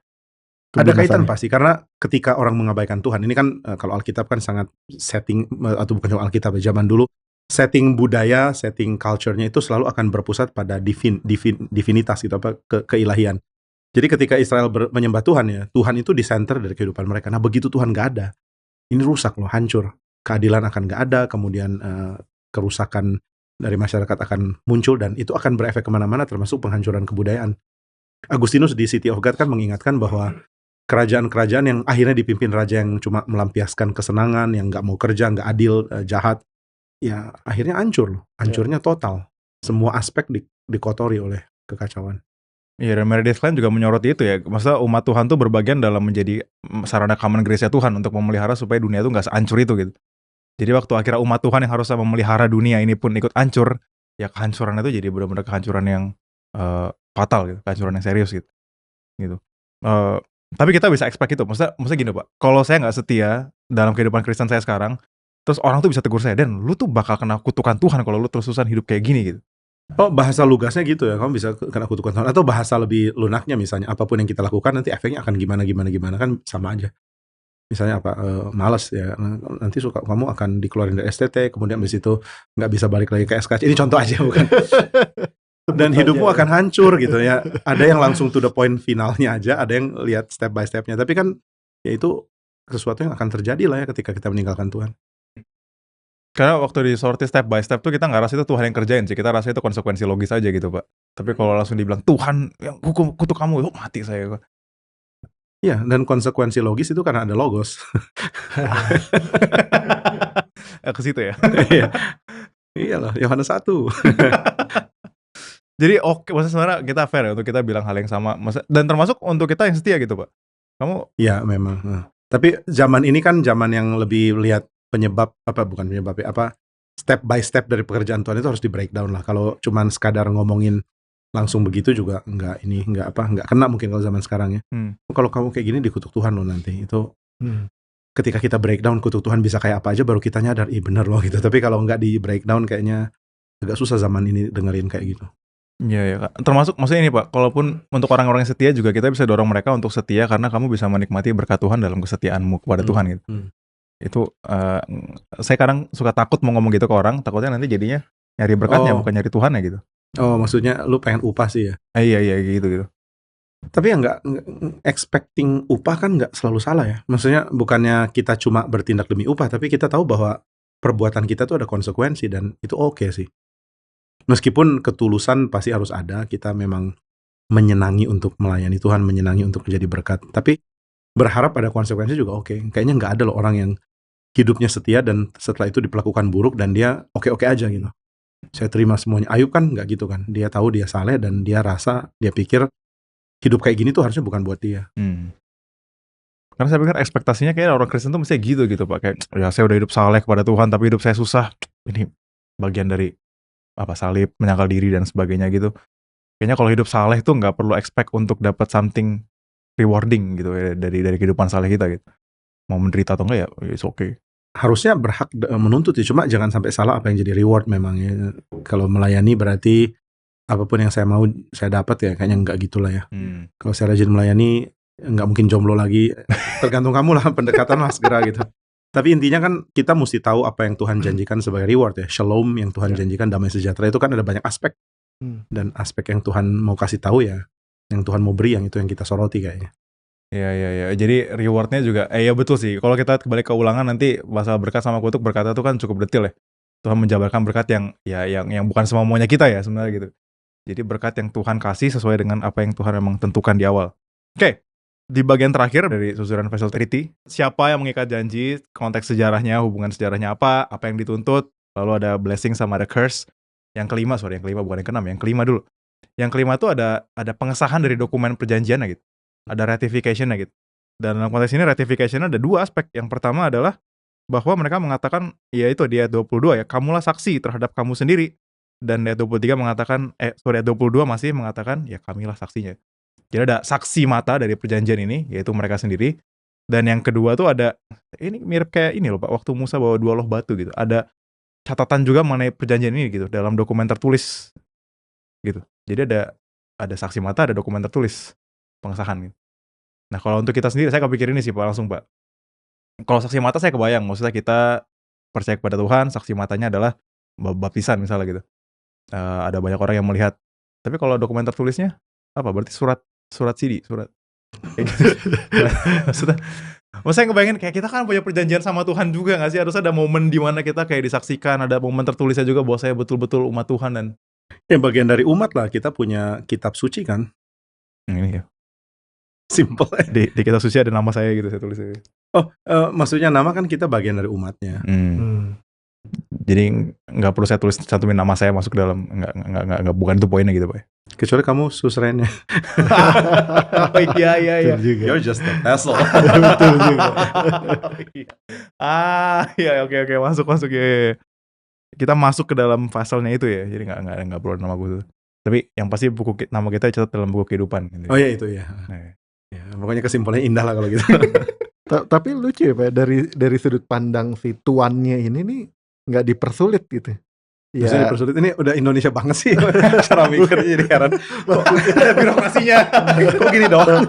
Ada kaitan pasti, karena ketika orang mengabaikan Tuhan, ini kan kalau Alkitab kan sangat setting, atau bukan cuma Alkitab ya, zaman dulu, setting budaya, setting culture-nya itu selalu akan berpusat pada divinitas gitu, keilahian. Jadi ketika Israel menyembah Tuhan ya, Tuhan itu di center dari kehidupan mereka. Nah begitu Tuhan gak ada, ini rusak loh, hancur. Keadilan akan gak ada, kemudian kerusakan dari masyarakat akan muncul, dan itu akan berefek kemana-mana termasuk penghancuran kebudayaan. Agustinus di City of God kan mengingatkan bahwa kerajaan-kerajaan yang akhirnya dipimpin raja yang cuma melampiaskan kesenangan, yang nggak mau kerja, nggak adil, jahat, ya akhirnya hancur loh. Hancurnya total. Semua aspek dikotori oleh kekacauan. Iya, dan Meredith Kline juga menyoroti itu ya. Maksudnya umat Tuhan tuh berbagian dalam menjadi sarana common grace-nya Tuhan untuk memelihara supaya dunia itu nggak sehancur itu gitu. Jadi waktu akhirnya umat Tuhan yang harusnya memelihara dunia ini pun ikut hancur, ya kehancuran itu jadi benar-benar kehancuran yang fatal gitu, kehancuran yang serius gitu. Tapi kita bisa expect itu. Maksudnya gini, Pak. Kalau saya nggak setia dalam kehidupan Kristen saya sekarang, terus orang tuh bisa tegur saya, "Dan lu tuh bakal kena kutukan Tuhan kalau lu terus-terusan hidup kayak gini," gitu. Oh, bahasa lugasnya gitu ya, kamu bisa kena kutukan Tuhan. Atau bahasa lebih lunaknya misalnya, apapun yang kita lakukan nanti efeknya akan gimana, kan sama aja. Misalnya apa, males ya, nanti kamu akan dikeluarin dari STT, kemudian habis itu nggak bisa balik lagi ke SKC. Ini contoh aja bukan? Dan hidupmu akan hancur gitu ya. Ada yang langsung to the point finalnya aja, ada yang lihat step by step-nya. Tapi kan ya itu sesuatu yang akan terjadi lah ya ketika kita meninggalkan Tuhan. Karena waktu disortir step by step tuh kita nggak rasa itu Tuhan yang kerjain sih, kita rasa itu konsekuensi logis aja gitu, Pak. Tapi kalau langsung dibilang, "Tuhan yang kutuk kamu," mati saya, Pak. Iya, dan konsekuensi logis itu karena ada logos. Ke situ ya? Iya. Iyalah, Yohanes 1. Jadi maksudnya sebenarnya kita fair ya untuk kita bilang hal yang sama, dan termasuk untuk kita yang setia gitu, Pak. Kamu Iya memang. Tapi zaman ini kan zaman yang lebih lihat bukan penyebab ya, step by step dari pekerjaan Tuhan itu harus di breakdown lah. Kalau cuman sekadar ngomongin langsung begitu juga nggak kena mungkin kalau zaman sekarang ya. Kalau kamu kayak gini dikutuk Tuhan loh nanti. Itu ketika kita breakdown kutuk Tuhan bisa kayak apa aja baru kita nyadar, bener loh gitu. Tapi kalau nggak di breakdown kayaknya agak susah zaman ini dengerin kayak gitu. Iya ya, Kak. Termasuk maksudnya ini, Pak, kalaupun untuk orang-orang yang setia juga kita bisa dorong mereka untuk setia karena kamu bisa menikmati berkat Tuhan dalam kesetiaanmu kepada Tuhan gitu. Itu saya kadang suka takut mau ngomong gitu ke orang, takutnya nanti jadinya nyari berkatnya bukan nyari Tuhannya gitu. Oh, maksudnya lu pengen upah sih ya? Iya gitu. Tapi ya nggak expecting upah kan nggak selalu salah ya. Maksudnya bukannya kita cuma bertindak demi upah, tapi kita tahu bahwa perbuatan kita tuh ada konsekuensi dan itu oke sih. Meskipun ketulusan pasti harus ada, kita memang menyenangi untuk melayani Tuhan, menyenangi untuk menjadi berkat. Tapi berharap ada konsekuensi juga oke. Kayaknya nggak ada loh orang yang hidupnya setia dan setelah itu diperlakukan buruk dan dia oke-oke aja gitu. Saya terima semuanya. Ayub kan nggak gitu kan. Dia tahu dia saleh dan dia pikir hidup kayak gini tuh harusnya bukan buat dia. Karena saya pikir ekspektasinya kayak orang Kristen tuh mesti gitu Pak. Kayak ya saya udah hidup saleh kepada Tuhan tapi hidup saya susah. Ini bagian dari salib, menyangkal diri dan sebagainya gitu. Kayaknya kalau hidup saleh tuh nggak perlu expect untuk dapat something rewarding gitu ya dari kehidupan saleh kita gitu. Mau menderita atau enggak ya it's okay. Harusnya berhak menuntut ya, cuma jangan sampai salah apa yang jadi reward memang ya. Kalau melayani berarti apapun yang saya mau saya dapat ya, kayaknya enggak gitulah ya. Kalau saya rajin melayani enggak mungkin jomblo lagi. Tergantung kamu lah, pendekatan lah segera gitu. Tapi intinya kan kita mesti tahu apa yang Tuhan janjikan sebagai reward ya. Shalom yang Tuhan janjikan, damai sejahtera itu kan ada banyak aspek. Dan aspek yang Tuhan mau kasih tahu ya, yang Tuhan mau beri, yang itu yang kita soroti kayaknya. Iya. Jadi rewardnya juga, ya betul sih. Kalau kita kembali ke Ulangan nanti masalah berkat sama kutuk berkata itu kan cukup detail ya. Tuhan menjabarkan berkat yang bukan semua maunya kita ya sebenarnya gitu. Jadi berkat yang Tuhan kasih sesuai dengan apa yang Tuhan memang tentukan di awal. Oke. Di bagian terakhir dari susunan Vessel Treaty, siapa yang mengikat janji, konteks sejarahnya, hubungan sejarahnya apa yang dituntut, lalu ada blessing sama ada curse. Yang kelima bukan yang keenam, yang kelima dulu. Yang kelima tuh ada pengesahan dari dokumen perjanjian gitu. Ada ratification gitu. Dan dalam konteks ini ratification ada dua aspek. Yang pertama adalah bahwa mereka mengatakan, ya itu di ayat 22 ya, kamulah saksi terhadap kamu sendiri. Dan di ayat 23 mengatakan, ayat 22 masih mengatakan, ya kamilah saksinya. Jadi ada saksi mata dari perjanjian ini, yaitu mereka sendiri. Dan yang kedua tuh ada, ini mirip kayak ini loh Pak, waktu Musa bawa 2 loh batu gitu. Ada catatan juga mengenai perjanjian ini gitu, dalam dokumen tertulis gitu. Jadi ada saksi mata, ada dokumen tertulis, pengesahan gitu. Nah kalau untuk kita sendiri, saya kepikir ini sih Pak, langsung Pak. Kalau saksi mata saya kebayang, maksudnya kita percaya kepada Tuhan, saksi matanya adalah baptisan misalnya gitu. Ada banyak orang yang melihat. Tapi kalau dokumen tertulisnya, apa? Berarti surat CD, surat. Maksudnya saya ngebayangin kayak kita kan punya perjanjian sama Tuhan juga gak sih? Harus ada momen di mana kita kayak disaksikan, ada momen tertulisnya juga bahwa saya betul-betul umat Tuhan dan ya bagian dari umat lah, kita punya kitab suci kan. Ini ya. Simple. Di kitab suci ada nama saya gitu, saya tulis. Oh, maksudnya nama kan kita bagian dari umatnya. Jadi nggak perlu saya tulis cantumin nama saya masuk ke dalam, nggak bukan itu poinnya gitu Pak. Kecuali kamu suzerainnya. Oh iya. You're just a vessel. Betul juga. Iya oke masuk ya. Kita masuk ke dalam faselnya itu ya. Jadi nggak perlu nama gue. Tapi yang pasti nama kita dicatat dalam buku kehidupan gitu. Oh ya itu ya. Nah, Ya, pokoknya kesimpulannya indah lah kalau gitu. Tapi lucu ya Pak, dari sudut pandang si tuannya ini nih nggak dipersulit gitu. Maksudnya Ya, dipersulit, ini udah Indonesia banget sih cara mikirnya, jadi heran. Kok ada birokrasinya? Kok gini doang?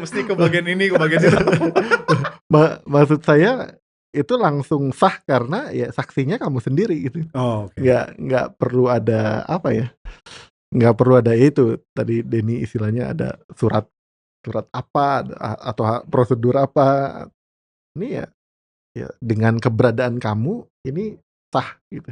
mesti ke bagian ini, ke bagian itu. maksud saya itu langsung sah karena ya saksinya kamu sendiri gitu. Oh, oke. Nggak perlu ada apa ya? Nggak perlu ada itu tadi Denny istilahnya ada surat apa atau prosedur apa. Ini ya dengan keberadaan kamu ini sah gitu.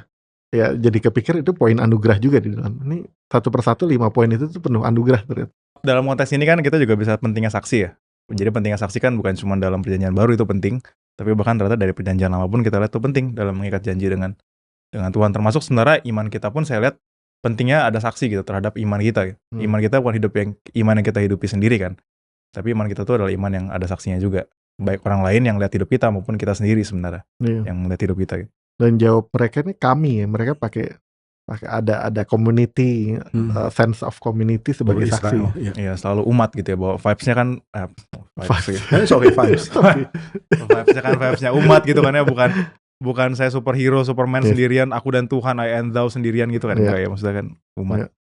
Ya jadi kepikir itu poin anugerah juga di dalam. Ini satu persatu 5 poin itu tuh penuh anugerah ternyata. Dalam konteks ini kan kita juga bisa pentingnya saksi ya. Jadi pentingnya saksi kan bukan cuma dalam perjanjian baru itu penting, tapi bahkan ternyata dari perjanjian lama pun kita lihat itu penting dalam mengikat janji dengan Tuhan. Termasuk sebenarnya iman kita pun saya lihat pentingnya ada saksi gitu terhadap iman kita. Iman kita bukan iman yang kita hidupi sendiri kan. Tapi iman kita tuh adalah iman yang ada saksinya juga. Baik orang lain yang lihat hidup kita maupun kita sendiri sebenarnya yang lihat hidup kita. Dan jawab mereka ini kami ya, mereka pakai ada community, sense of community sebagai saksi. Iya, selalu umat gitu ya, bahwa vibes-nya kan vibes-nya kan vibes-nya umat gitu kan ya, bukan saya superhero, Superman sendirian, aku dan Tuhan, I and thou sendirian gitu kan, enggak ya, maksudnya kan umat.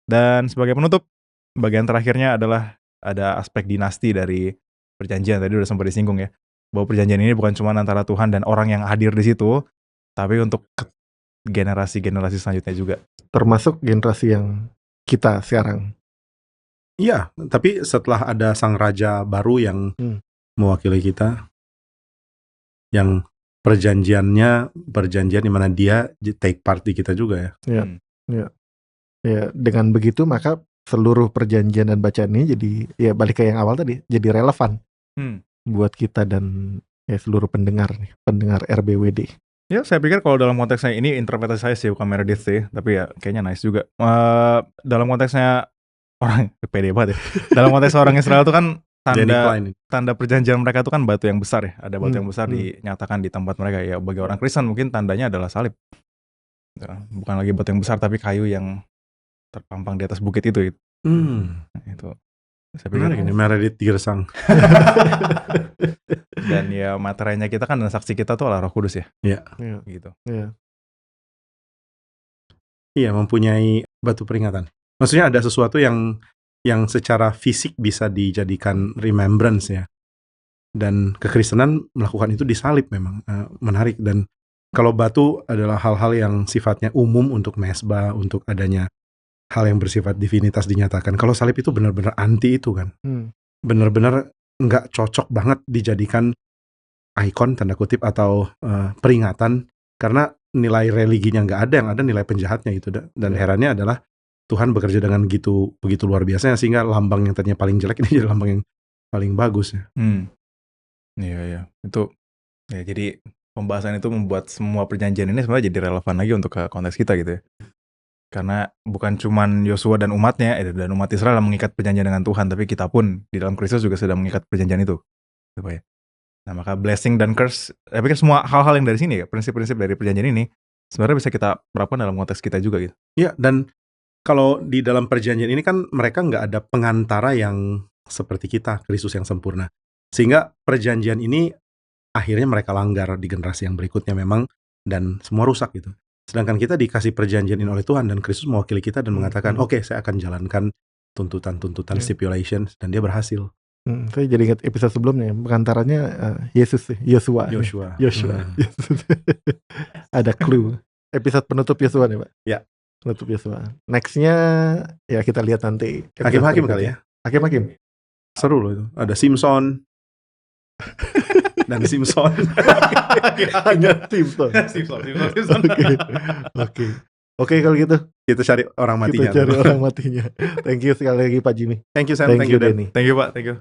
Dan sebagai penutup, bagian terakhirnya adalah ada aspek dinasti dari perjanjian, tadi udah sempat disinggung ya, bahwa perjanjian ini bukan cuma antara Tuhan dan orang yang hadir di situ, tapi untuk generasi-generasi selanjutnya juga. Termasuk generasi yang kita sekarang. Iya, tapi setelah ada sang raja baru yang mewakili kita, yang perjanjian di mana dia take part di kita juga ya. Ya, dengan begitu maka seluruh perjanjian dan bacaan ini jadi ya balik ke yang awal tadi, jadi relevan buat kita dan ya seluruh pendengar RBWD. Ya, saya pikir kalau dalam konteksnya ini interpretasi saya sih, bukan Meredith sih, tapi ya kayaknya nice juga. Dalam konteksnya orang pede banget ya. Dalam konteks orang Israel itu kan tanda perjanjian mereka itu kan batu yang besar ya. Ada batu yang besar dinyatakan di tempat mereka ya. Bagi orang Kristen mungkin tandanya adalah salib. Bukan lagi batu yang besar tapi kayu yang terpampang di atas bukit itu. Itu. Saya pikir ini Meredith Girsang. Dan ya materinya kita kan dan saksi kita tuh adalah Roh Kudus ya. Iya. Gitu. Iya, mempunyai batu peringatan. Maksudnya ada sesuatu yang secara fisik bisa dijadikan remembrance ya. Dan kekristenan melakukan itu di salib memang menarik. Dan kalau batu adalah hal-hal yang sifatnya umum untuk mesbah, untuk adanya hal yang bersifat divinitas dinyatakan. Kalau salib itu benar-benar anti itu kan. Benar-benar nggak cocok banget dijadikan ikon tanda kutip atau peringatan, karena nilai religinya nggak ada, yang ada nilai penjahatnya itu. Dan herannya adalah Tuhan bekerja dengan begitu luar biasa sehingga lambang yang tadinya paling jelek ini jadi lambang yang paling bagus ya. Iya. Itu ya, jadi pembahasan itu membuat semua perjanjian ini sebenarnya jadi relevan lagi untuk ke konteks kita gitu ya. Karena bukan cuman Yosua dan umatnya dan umat Israel yang mengikat perjanjian dengan Tuhan, tapi kita pun di dalam Kristus juga sedang mengikat perjanjian itu. Nah, maka blessing dan curse, saya pikir semua hal-hal yang dari sini ya, prinsip-prinsip dari perjanjian ini sebenarnya bisa kita terapkan dalam konteks kita juga gitu. Iya, dan kalau di dalam perjanjian ini kan mereka nggak ada pengantara yang seperti kita, Kristus yang sempurna. Sehingga perjanjian ini akhirnya mereka langgar di generasi yang berikutnya memang, dan semua rusak gitu. Sedangkan kita dikasih perjanjian ini oleh Tuhan dan Kristus mewakili kita dan mengatakan, oke, saya akan jalankan tuntutan stipulations, dan dia berhasil. Saya jadi ingat episode sebelumnya, pengantaranya Yosua. Ada clue. Episode penutup Yosua nih Pak. Ya. Penutup Yosua. Nextnya ya kita lihat nanti. Hakim-hakim kali ya. Hakim-hakim. Seru loh itu. Ada Simpson. Dan Simpson. Hanya Simpson. Oke, kalau gitu kita cari orang matinya. Thank you sekali lagi Pak Jimmy. Thank you Sam. Thank you Denny. Thank you Pak. Thank you.